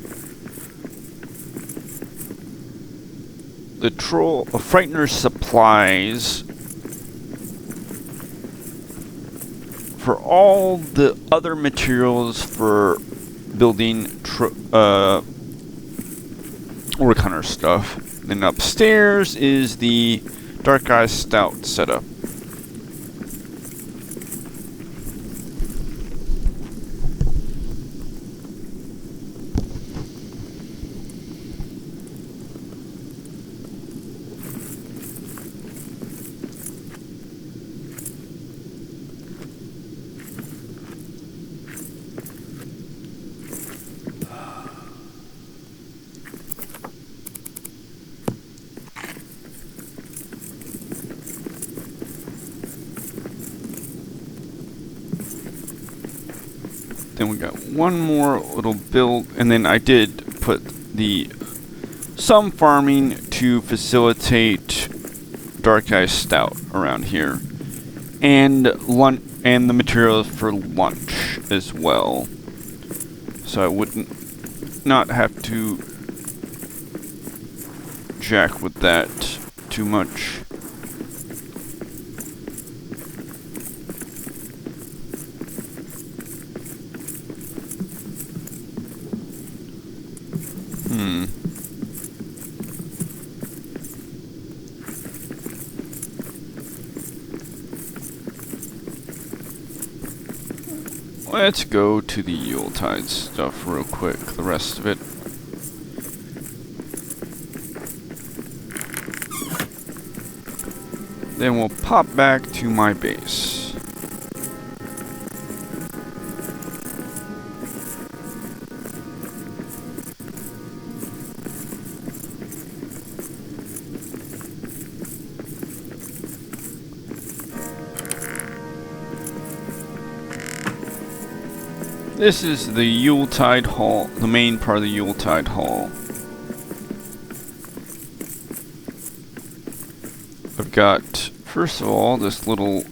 the Frightener's supplies for all the other materials for building Orc Hunter stuff. Then upstairs is the Dark Eye Stout setup. Then we got one more little build, and then I did put some farming to facilitate Dark Ice Stout around here, and the materials for lunch as well, so I wouldn't not have to jack with that too much. Let's go to the Yuletide stuff real quick, the rest of it. Then we'll pop back to my base. This is the Yuletide Hall, the main part of the Yuletide Hall. I've got, first of all, this little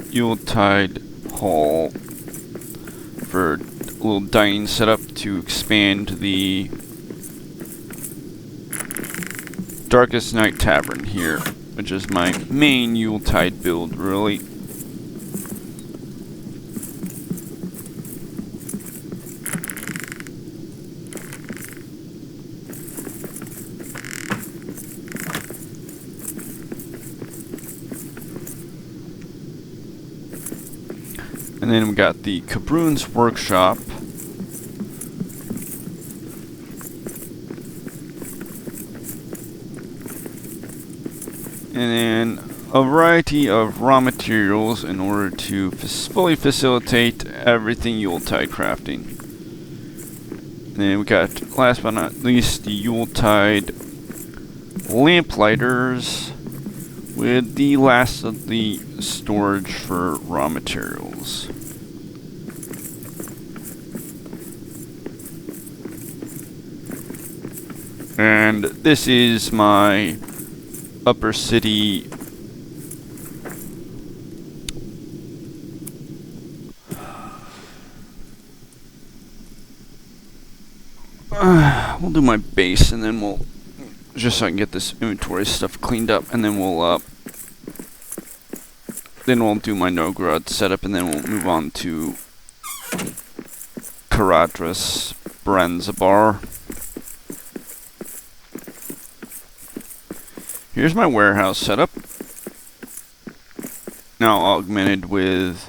Yuletide Hall for a little dining setup to expand the Darkest Night Tavern here, which is my main Yuletide build, really. And then we got the Cabroon's Workshop. And then a variety of raw materials in order to fully facilitate everything Yuletide crafting. And then we got, last but not least, the Yuletide Lamplighters with the last of the storage for raw materials. And this is my upper city we'll do my base, and then we'll just so I can get this inventory stuff cleaned up, and then we'll do my Nogrod setup, and then we'll move on to Karadras Branzabar. Here's my warehouse setup. Now augmented with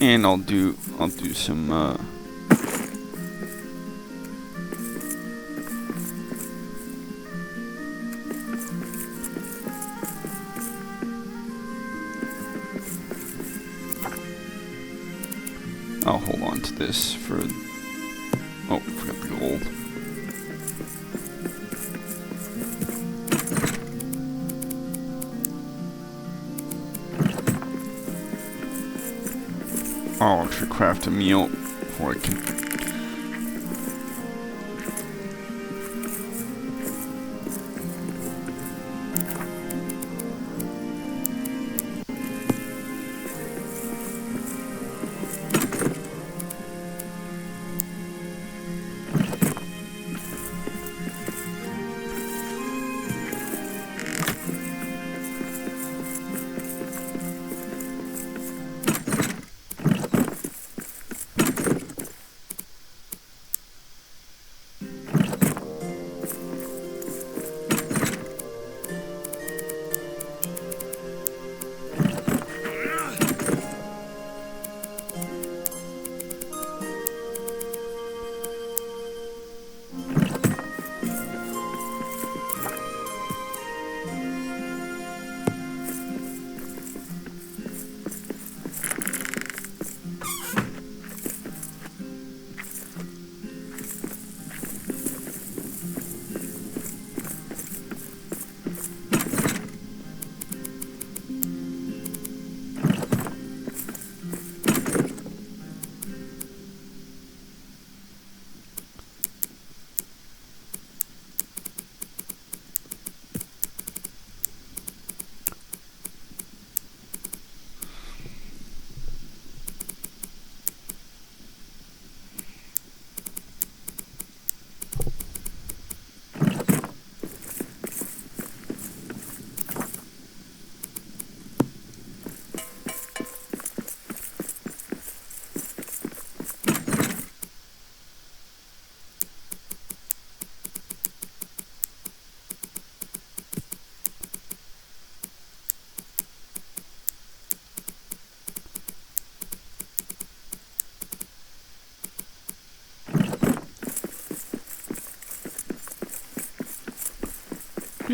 and I'll do some I'll hold on to this for oh, forgot the gold. I'll actually craft a meal before I can.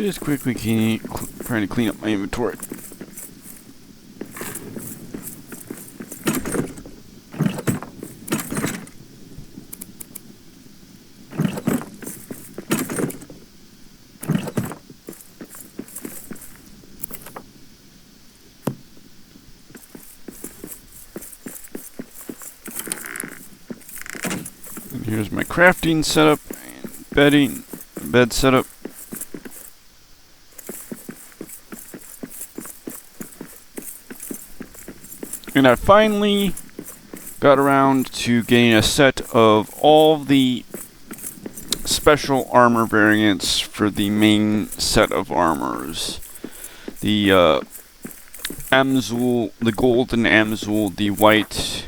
Just quickly trying to clean up my inventory. And here's my crafting setup and bed setup. And I finally got around to getting a set of all the special armor variants for the main set of armors. The Amzul, the golden Amzul, the white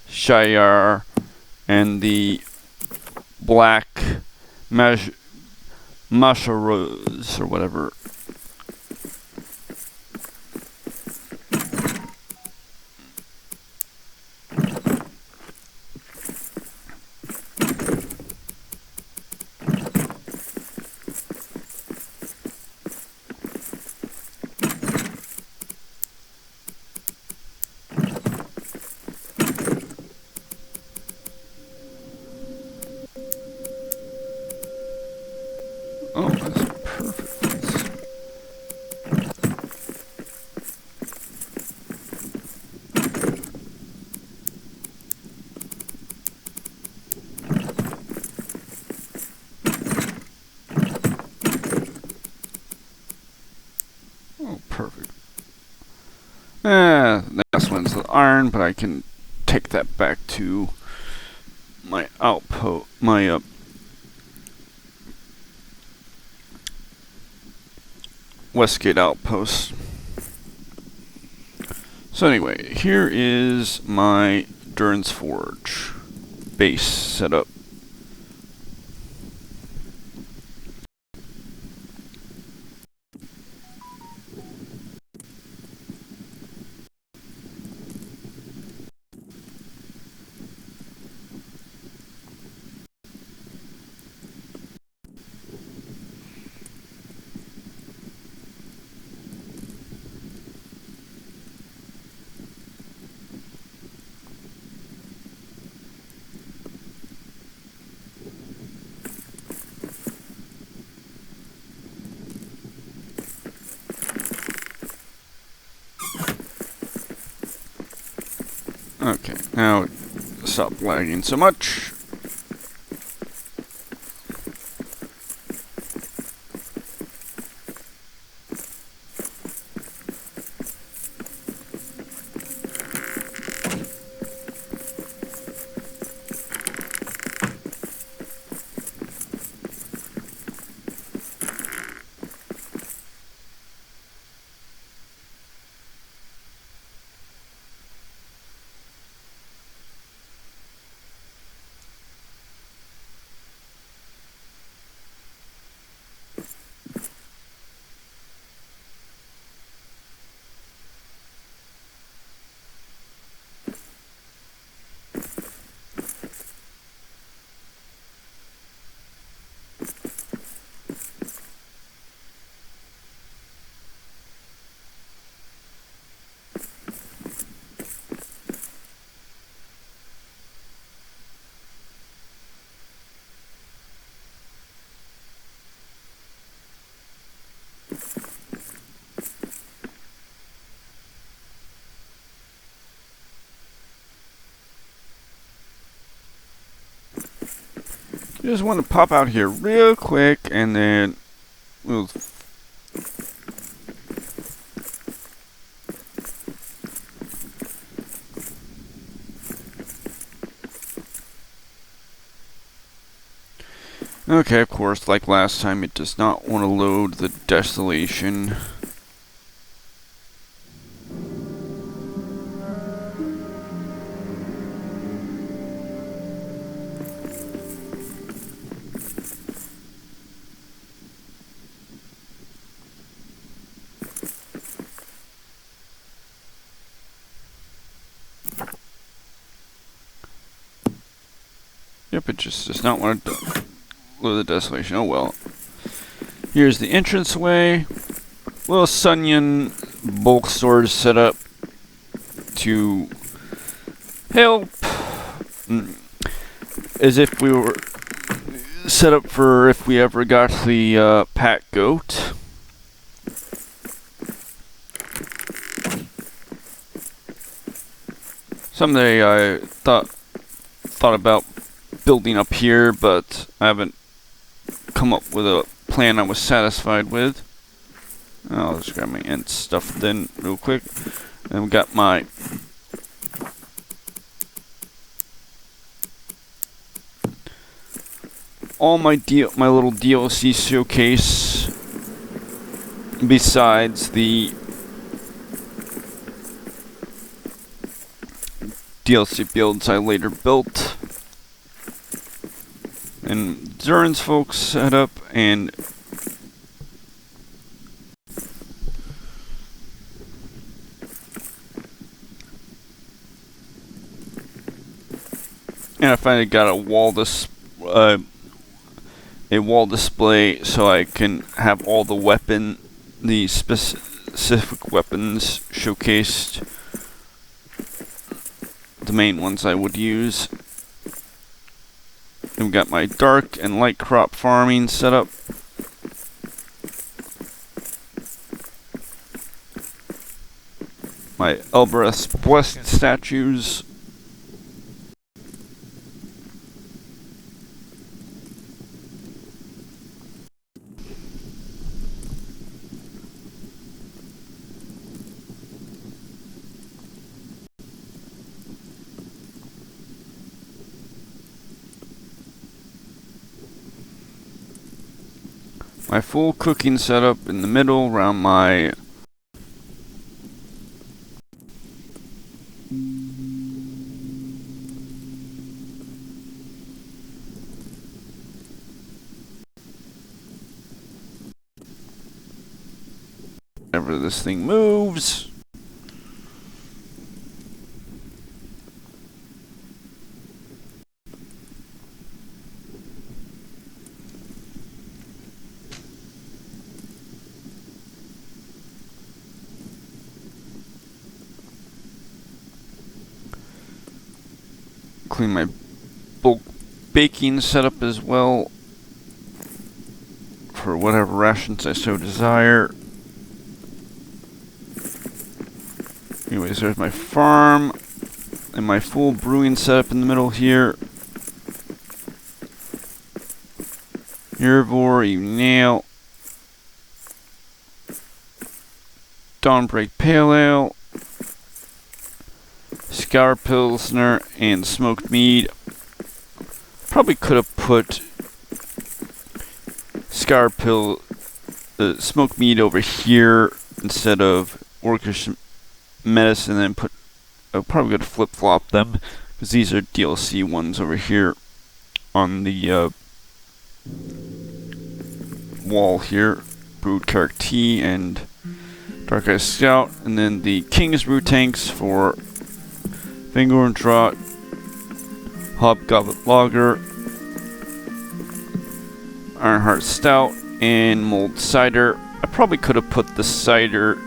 Shiar, and the black Masharos, or whatever. Oh, that's a perfect place. Oh, perfect. This one's the iron, but I can take that back to my outpost, my Westgate outpost. So anyway, here is my Durin's Forge base setup. Okay, now stop lagging so much. Just want to pop out here real quick and then we'll okay, of course, like last time, it does not want to load the desolation. Yep, it just does not want to load the desolation. Oh well. Here's the entranceway. Little Sunyon bulk storage set up to help, as if we were set up for if we ever got the pack goat. Someday I thought about building up here, but I haven't come up with a plan I was satisfied with. I'll just grab my int stuff then real quick. And we got my all my little DLC showcase, besides the DLC builds I later built, and Durin's folks set up, and I finally got a wall display so I can have all the specific weapons showcased, the main ones I would use. And we got my dark and light crop farming set up. My Elbereth West statues. My full cooking setup in the middle around my whenever this thing moves. Clean my bulk baking setup as well for whatever rations I so desire. Anyways, there's my farm and my full brewing setup in the middle here. Herbivore, Evening Ale, Dawnbreak Pale Ale, Scour Pilsner, and Smoked Mead. Probably could have put Smoked Mead over here instead of Orcish Medicine, and then probably could have flip-flop them, because these are DLC ones over here on the wall here. Brewed Carrick Tea and Dark Ice Scout, and then the King's Brew tanks for Finger and Draught, Hobgoblin Lager, Ironheart Stout, and Mulled Cider. I probably could have put the cider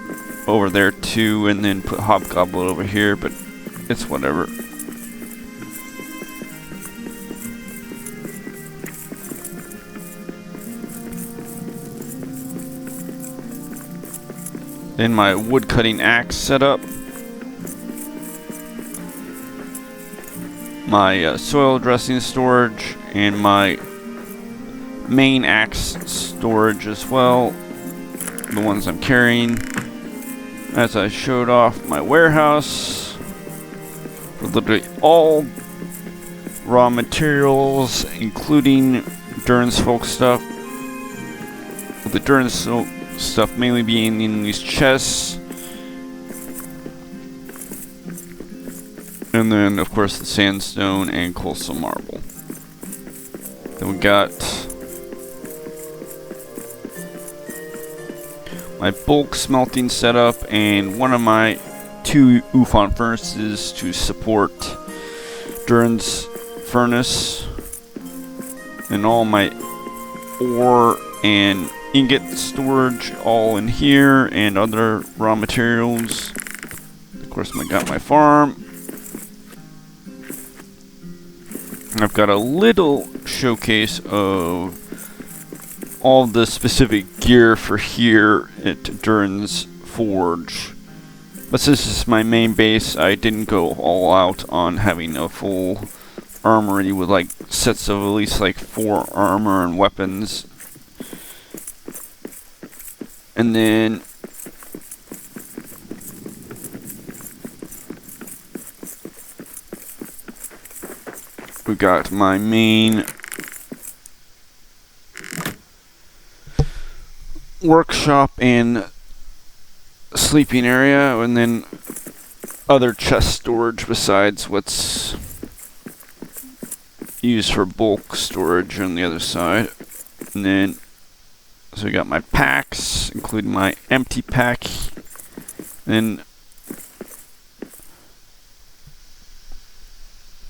over there too, and then put Hobgoblin over here, but it's whatever. Then my wood cutting axe setup. My soil dressing storage, and my main axe storage as well, the ones I'm carrying. As I showed off, my warehouse with literally all raw materials, including Durin's folk stuff, with the Durin's stuff mainly being in these chests. And then, of course, the sandstone and coastal marble. Then we got my bulk smelting setup and one of my 2 Ufon furnaces to support Durin's furnace. And all my ore and ingot storage all in here, and other raw materials. Of course, I got my farm. I've got a little showcase of all the specific gear for here at Durin's Forge. But since this is my main base, I didn't go all out on having a full armory with like sets of at least like 4 armor and weapons. And then we got my main workshop and sleeping area, and then other chest storage besides what's used for bulk storage on the other side. And then so we got my packs, including my empty pack, and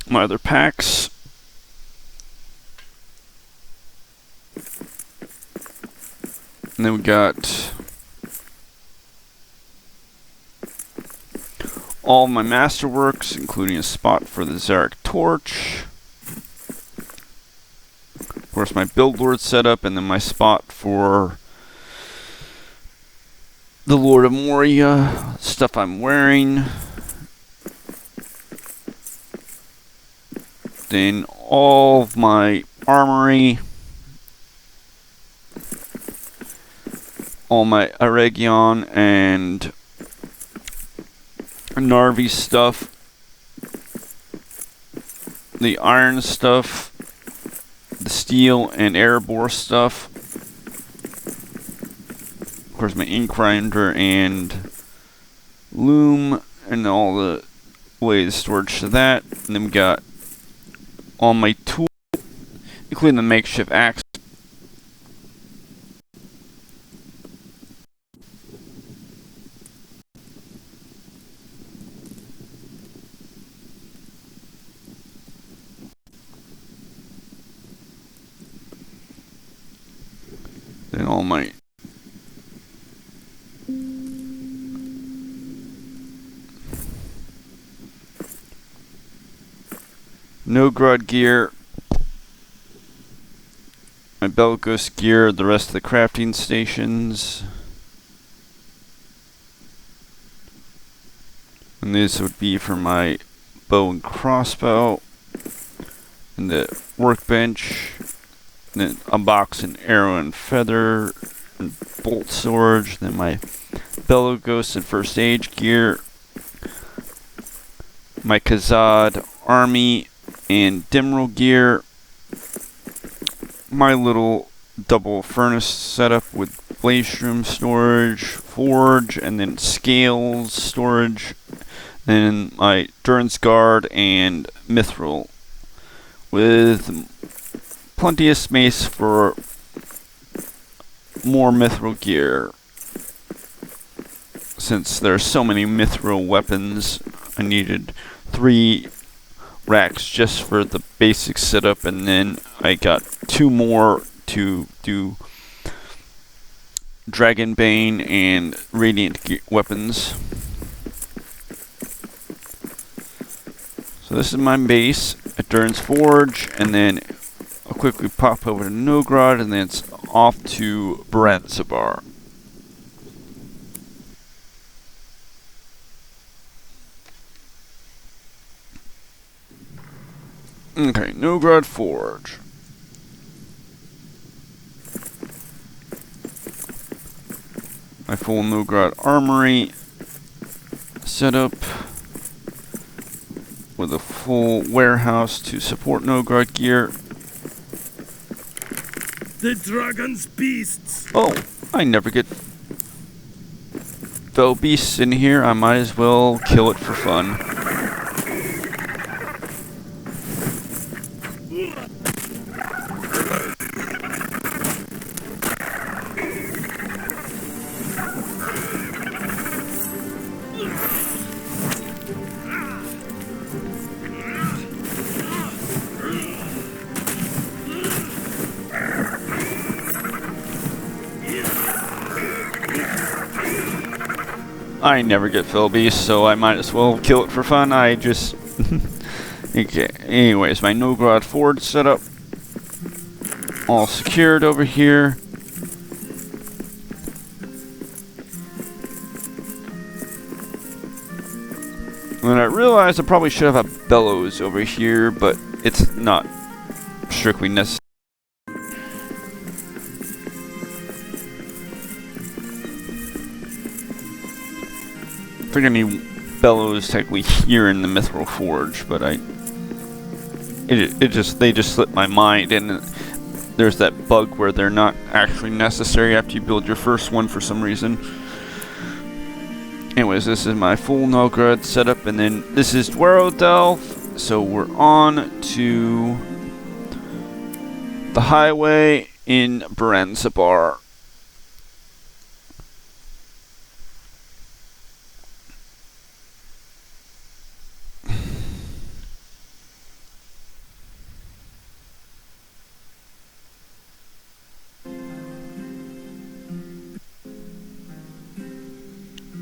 my other packs. And then we got all my masterworks, including a spot for the Zarek torch. Of course, my build lord setup, and then my spot for the Lord of Moria, stuff I'm wearing. Then all of my armory, all my Aregion and Narvi stuff, the iron stuff, the steel and Erebor stuff. Of course, my ink grinder and loom, and all the ways storage to that. And then we got all my tools, including the makeshift axe. Then all my Nogrod gear, my Belgos gear, the rest of the crafting stations. And this would be for my bow and crossbow, and the workbench, and then a box and arrow and feather and bolt storage, then my Belgos and first aid gear, my Khazad army and Dimral gear, my little double furnace setup with blaze room storage, forge, and then scales storage, then my Durin's Guard and Mithril, with plenty of space for more Mithril gear. Since there's so many Mithril weapons, I needed 3 racks just for the basic setup, and then I got 2 more to do Dragonbane and Radiant weapons. So this is my base at Durin's Forge, and then I'll quickly pop over to Nogrod, and then it's off to Baranzabar. Okay, Nogrod Forge. My full Nogrod armory setup with a full warehouse to support Nogrod gear. The dragon's beasts. Oh, I never get fell beasts in here. I might as well kill it for fun. I never get fill beasts, so I might as well kill it for fun. I just... Okay, anyways, my Novgorod Forge setup. All secured over here. And I realized I probably should have a bellows over here, but it's not strictly necessary. I figured I need bellows technically here in the Mithril Forge, but they just slipped my mind, and there's that bug where they're not actually necessary after you build your first one for some reason. Anyways, this is my full Novgorod setup, and then this is Dwerodelf, so we're on to the highway in Baranzabar.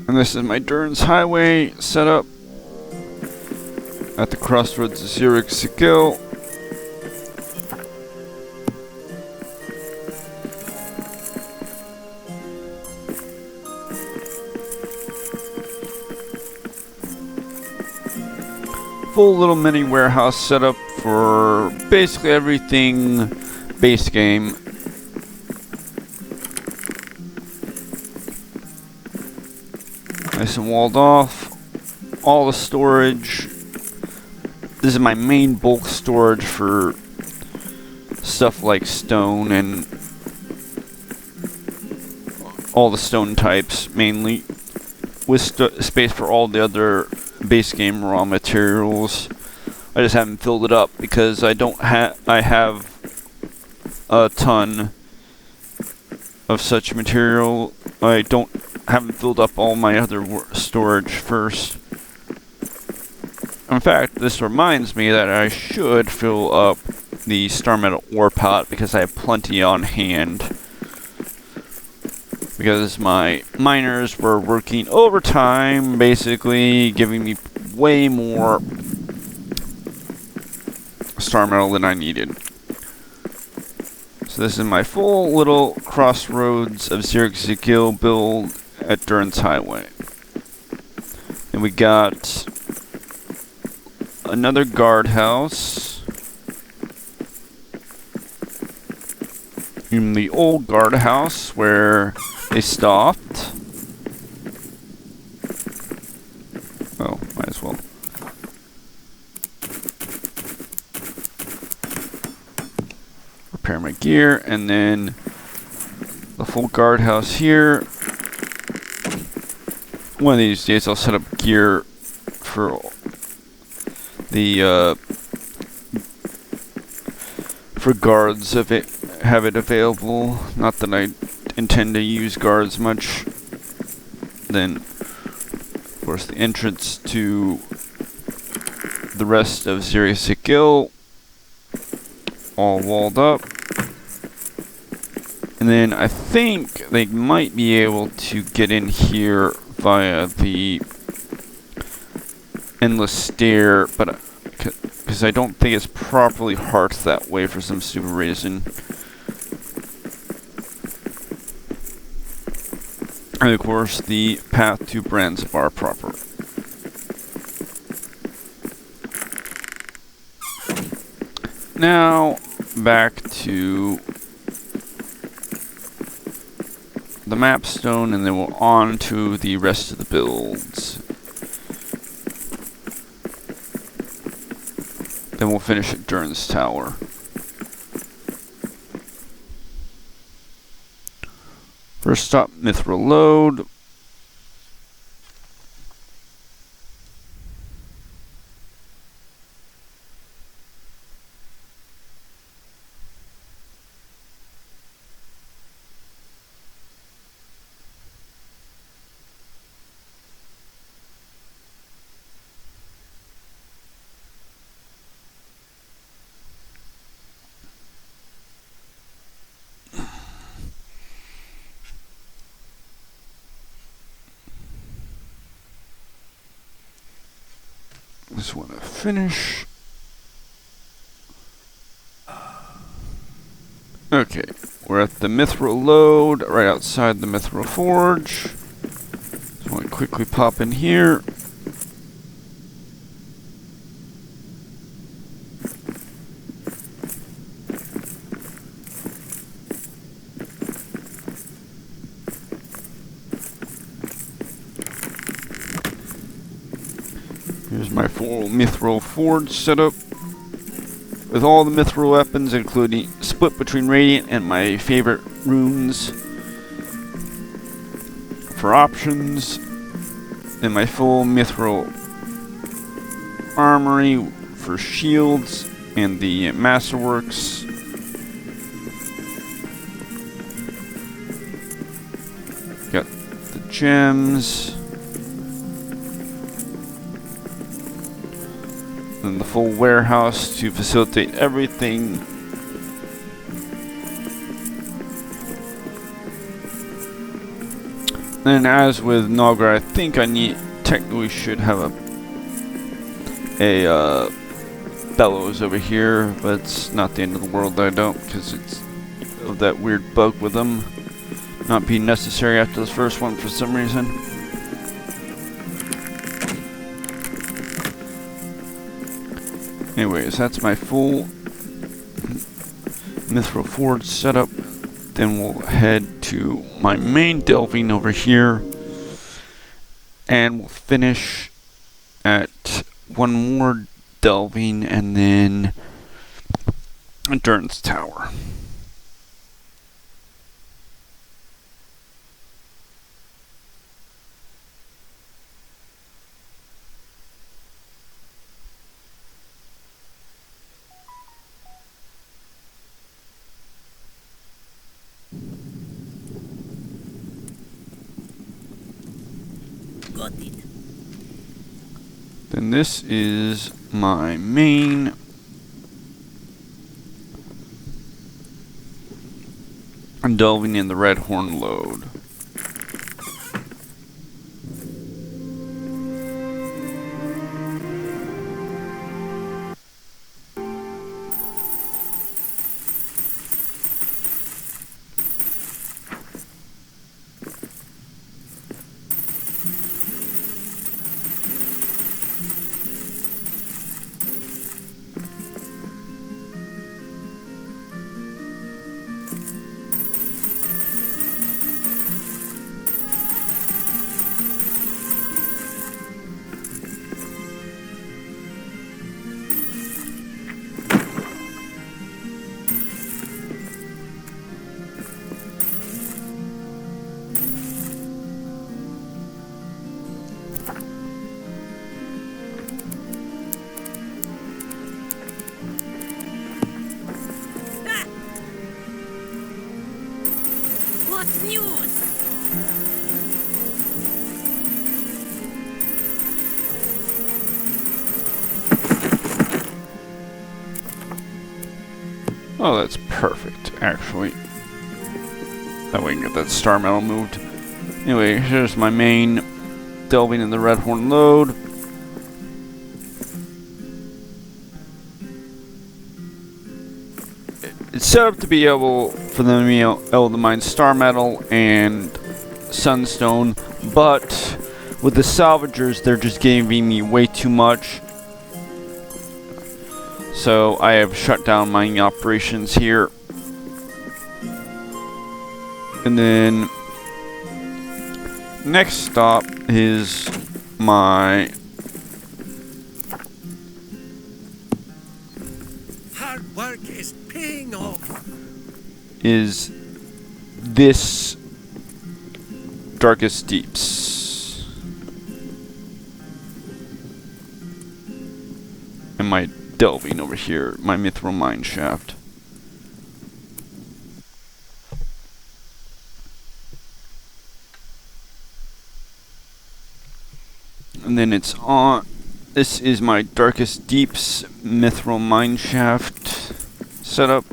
And this is my Durin's Highway setup at the crossroads of Zurich Sigil. Full little mini warehouse setup for basically everything base game. Nice and walled off. All the storage. This is my main bulk storage for stuff like stone and all the stone types mainly, with space for all the other base game raw materials. I just haven't filled it up because I have a ton of such material. I haven't filled up all my other storage first. In fact, this reminds me that I should fill up the Star Metal ore pot because I have plenty on hand. Because my miners were working overtime, basically giving me way more Star Metal than I needed. So this is my full little crossroads of Zurich Sigil build at Durin's Highway. And we got another guardhouse in the old guardhouse where they stopped. Oh, might as well. Repair my gear, and then the full guardhouse here. One of these days I'll set up gear for the for guards if it have it available. Not that I intend to use guards much. Then of course the entrance to the rest of Zurich Sigil, all walled up. And then I think they might be able to get in here via the endless stair, but because I don't think it's properly hearthed that way for some stupid reason. And of course the path to Baranzabar proper. Now back to the map stone, and then we'll on to the rest of the builds. Then we'll finish at Durin's Tower. First stop, Mithril Load. Just want to finish. Okay, we're at the Mithril Lode, right outside the Mithril Forge. Just want to quickly pop in here. Here's my full Mithril Forge setup with all the Mithril weapons, including split between Radiant and my favorite runes for options, and my full Mithril armory for shields and the Masterworks. Got the gems. And the full warehouse to facilitate everything. And as with Nagra, I think technically should have a bellows over here, but it's not the end of the world that I don't, because it's of that weird bug with them not being necessary after this first one for some reason. Anyways, that's my full Mithril Forge setup. Then we'll head to my main delving over here. And we'll finish at one more delving and then Durin's Tower. Got it. Then this is my main delving in the Red Horn Lode. What's news? Oh, that's perfect, actually. That way I can get that star metal moved. Anyway, here's my main delving in the Red Horn Lode. It's set up to be able for them to be able to mine star metal and sunstone, but with the salvagers, they're just giving me way too much. So I have shut down mining operations here. And then next stop is my Hard work is paying off. is this Darkest Deeps. And my delving over here, my Mithril mine shaft. And then it's on. This is my Darkest Deeps Mithril mine shaft setup.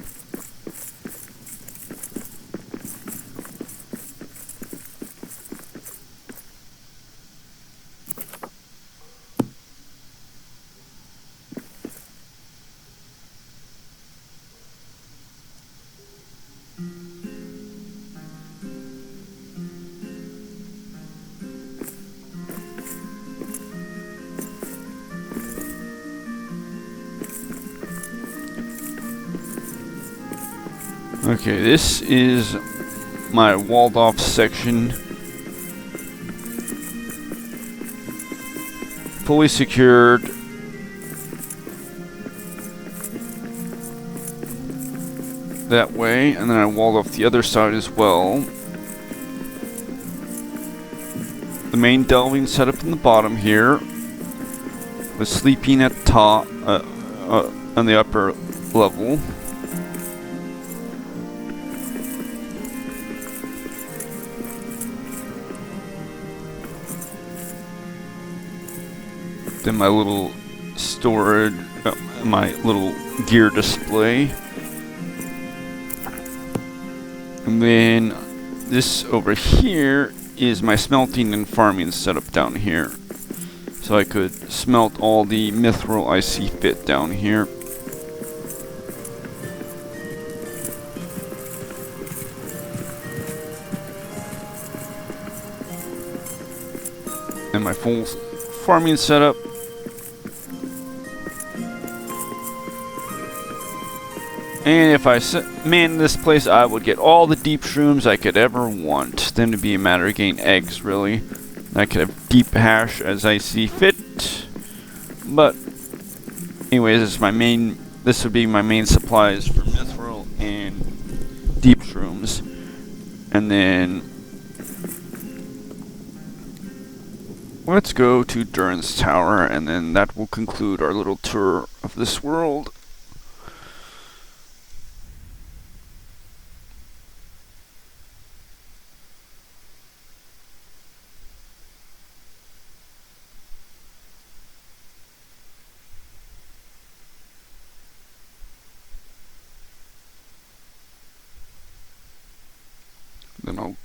Okay, this is my walled off section. Fully secured. That way, and then I walled off the other side as well. The main delving setup in the bottom here, with sleeping at the top, on the upper level. Then my little storage, my little gear display. And then this over here is my smelting and farming setup down here. So I could smelt all the mithril I see fit down here. And my full farming setup. And if I man this place, I would get all the deep shrooms I could ever want. Then it'd be a matter of getting eggs, really. I could have deep hash as I see fit. But, anyways, this would be my main supplies for mithril and deep shrooms. And then, let's go to Durin's Tower, and then that will conclude our little tour of this world. Then I'll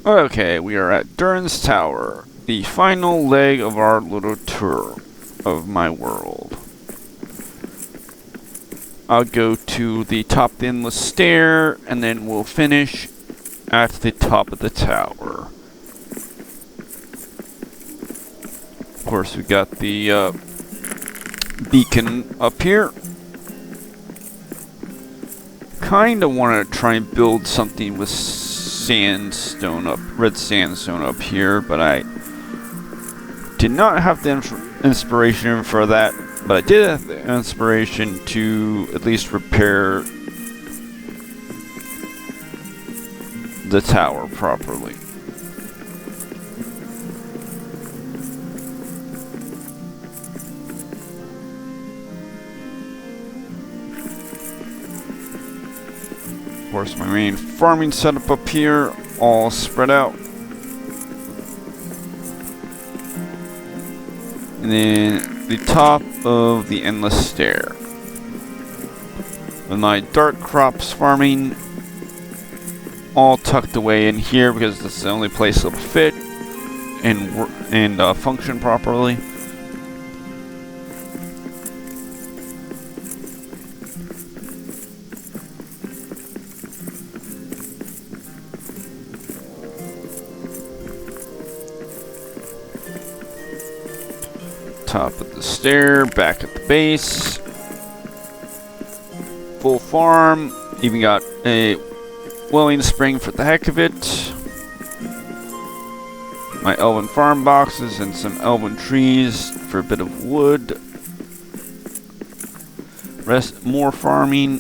Okay, we are at Durin's Tower, the final leg of our little tour of my world. I'll go to the top of the endless stair, and then we'll finish at the top of the tower. Of course, we got the beacon up here. Kinda want to try and build something with sandstone red sandstone up here, but I did not have the inspiration for that. But I did have the inspiration to at least repair the tower properly. Of course, my main farming setup up here, all spread out. And then the top of the endless stair. With my dark crops farming all tucked away in here because this is the only place it'll fit and function properly. Top of the stair, back at the base. Full farm. Even got a Welling spring for the heck of it. My elven farm boxes and some elven trees for a bit of wood. More farming.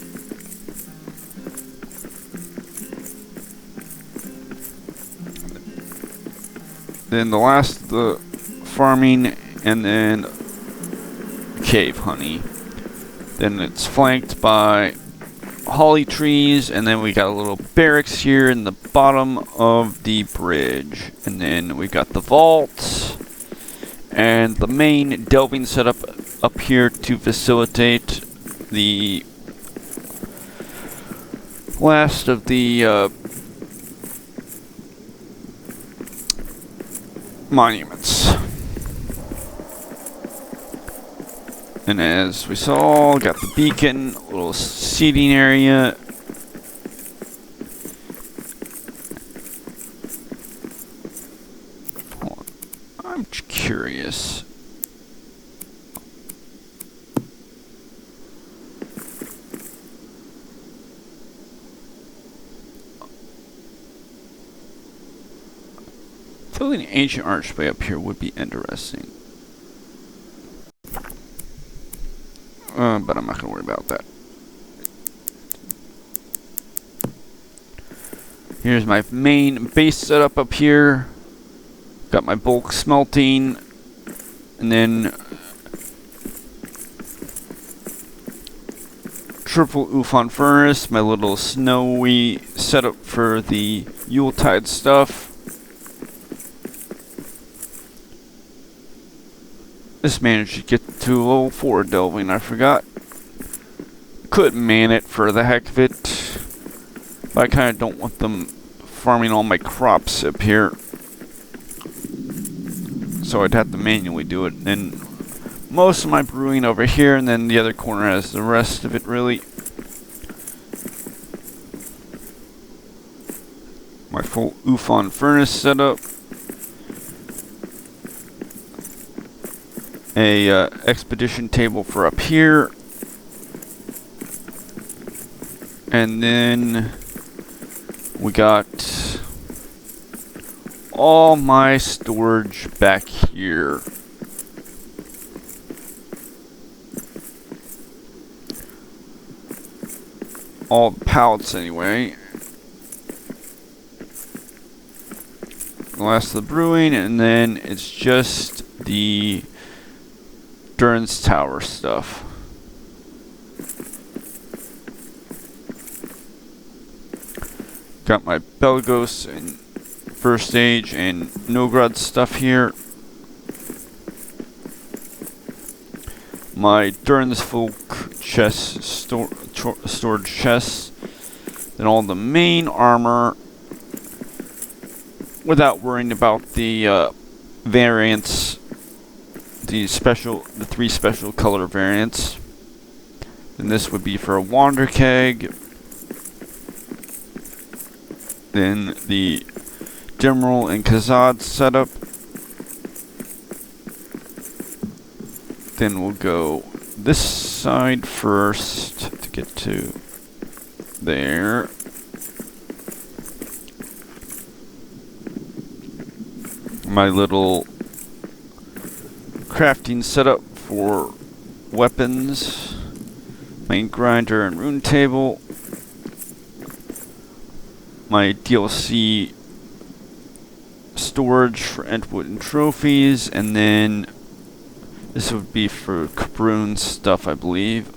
Then the last of the farming, and then cave honey. Then it's flanked by holly trees, and then we got a little barracks here in the bottom of the bridge, and then we got the vault and the main delving setup up here to facilitate the last of the monuments. And as we saw, got the beacon, a little seating area, Building an ancient archway up here would be interesting. But I'm not going to worry about that. Here's my main base setup up here. Got my bulk smelting. And then triple Ufon furnace, my little snowy setup for the Yuletide stuff. This managed to get to level 4 delving, I forgot. Couldn't man it for the heck of it. But I kind of don't want them farming all my crops up here. So I'd have to manually do it. And most of my brewing over here, and then the other corner has the rest of it, really. My full Ufon furnace setup. A expedition table for up here. And then we got all my storage back here. All the pallets anyway. The last of the brewing, and then it's just the Durin's Tower stuff. Got my Belgos and First Stage and Nogrod stuff here. My Durin's Folk chest, storage chests. Then all the main armor, without worrying about the variants, the 3 special color variants. Then this would be for a Wander Keg. Then the Demeril and Kazad setup. Then we'll go this side first to get to there. My little crafting setup for weapons, main grinder and rune table. My DLC storage for Entwood and trophies, and then this would be for Kabroon stuff, I believe.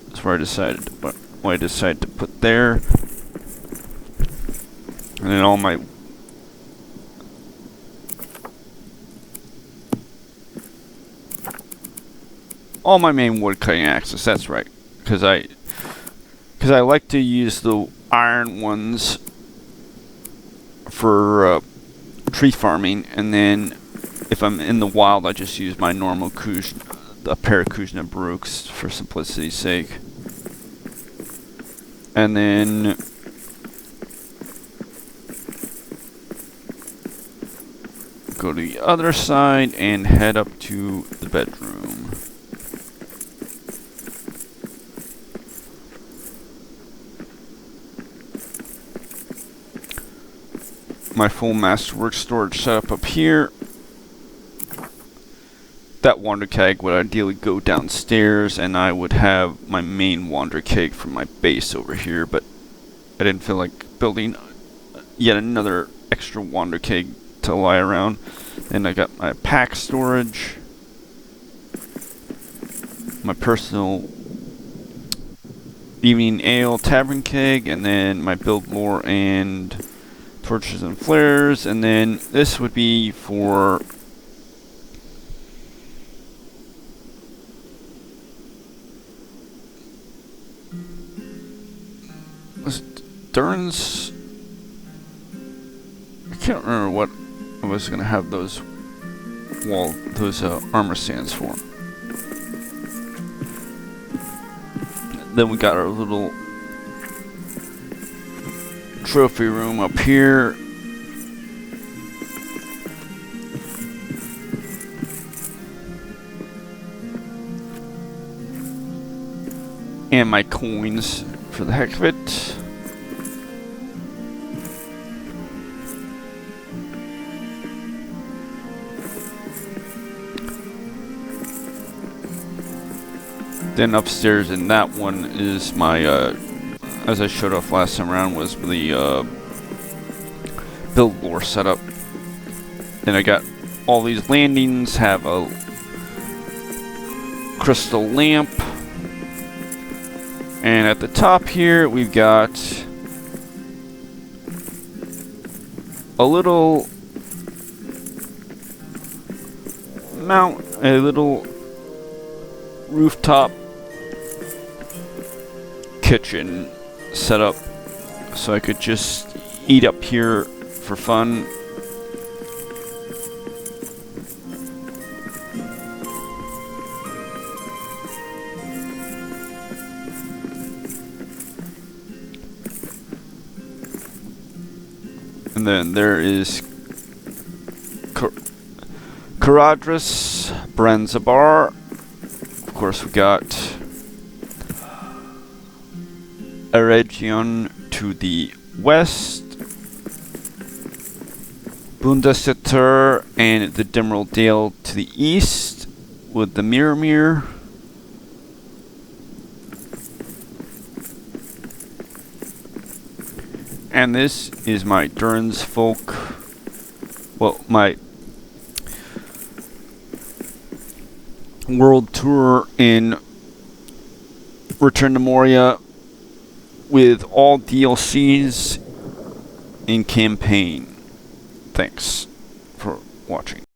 That's where I decided to put there. And then all my main wood cutting axes. That's right, because I like to use the iron ones for tree farming, and then if I'm in the wild, I just use my normal a pair of Kuzna Baruchs for simplicity's sake. And then go to the other side and head up to the bedroom. My full Masterwork storage setup up here. That Wander Keg would ideally go downstairs, and I would have my main Wander Keg from my base over here, but I didn't feel like building yet another extra Wander Keg to lie around. And I got my pack storage, my personal evening ale tavern keg, and then my build lore and torches and flares. And then this would be for Durin's. I can't remember what I was gonna have those armor stands for. Then we got our little trophy room up here. And my coins for the heck of it. Then upstairs in that one is my, as I showed off last time around, was the build lore setup. Then I got all these landings, have a crystal lamp. And at the top here, we've got a little a little rooftop kitchen set up so I could just eat up here for fun. And then there is Caradris, Branzabar. Of course, we got Eregion to the west, Bundesetter and the Demerald Dale to the east, with the Mirror. And this is my Durin's Folk, well, my world tour in Return to Moria with all DLCs in campaign. Thanks for watching.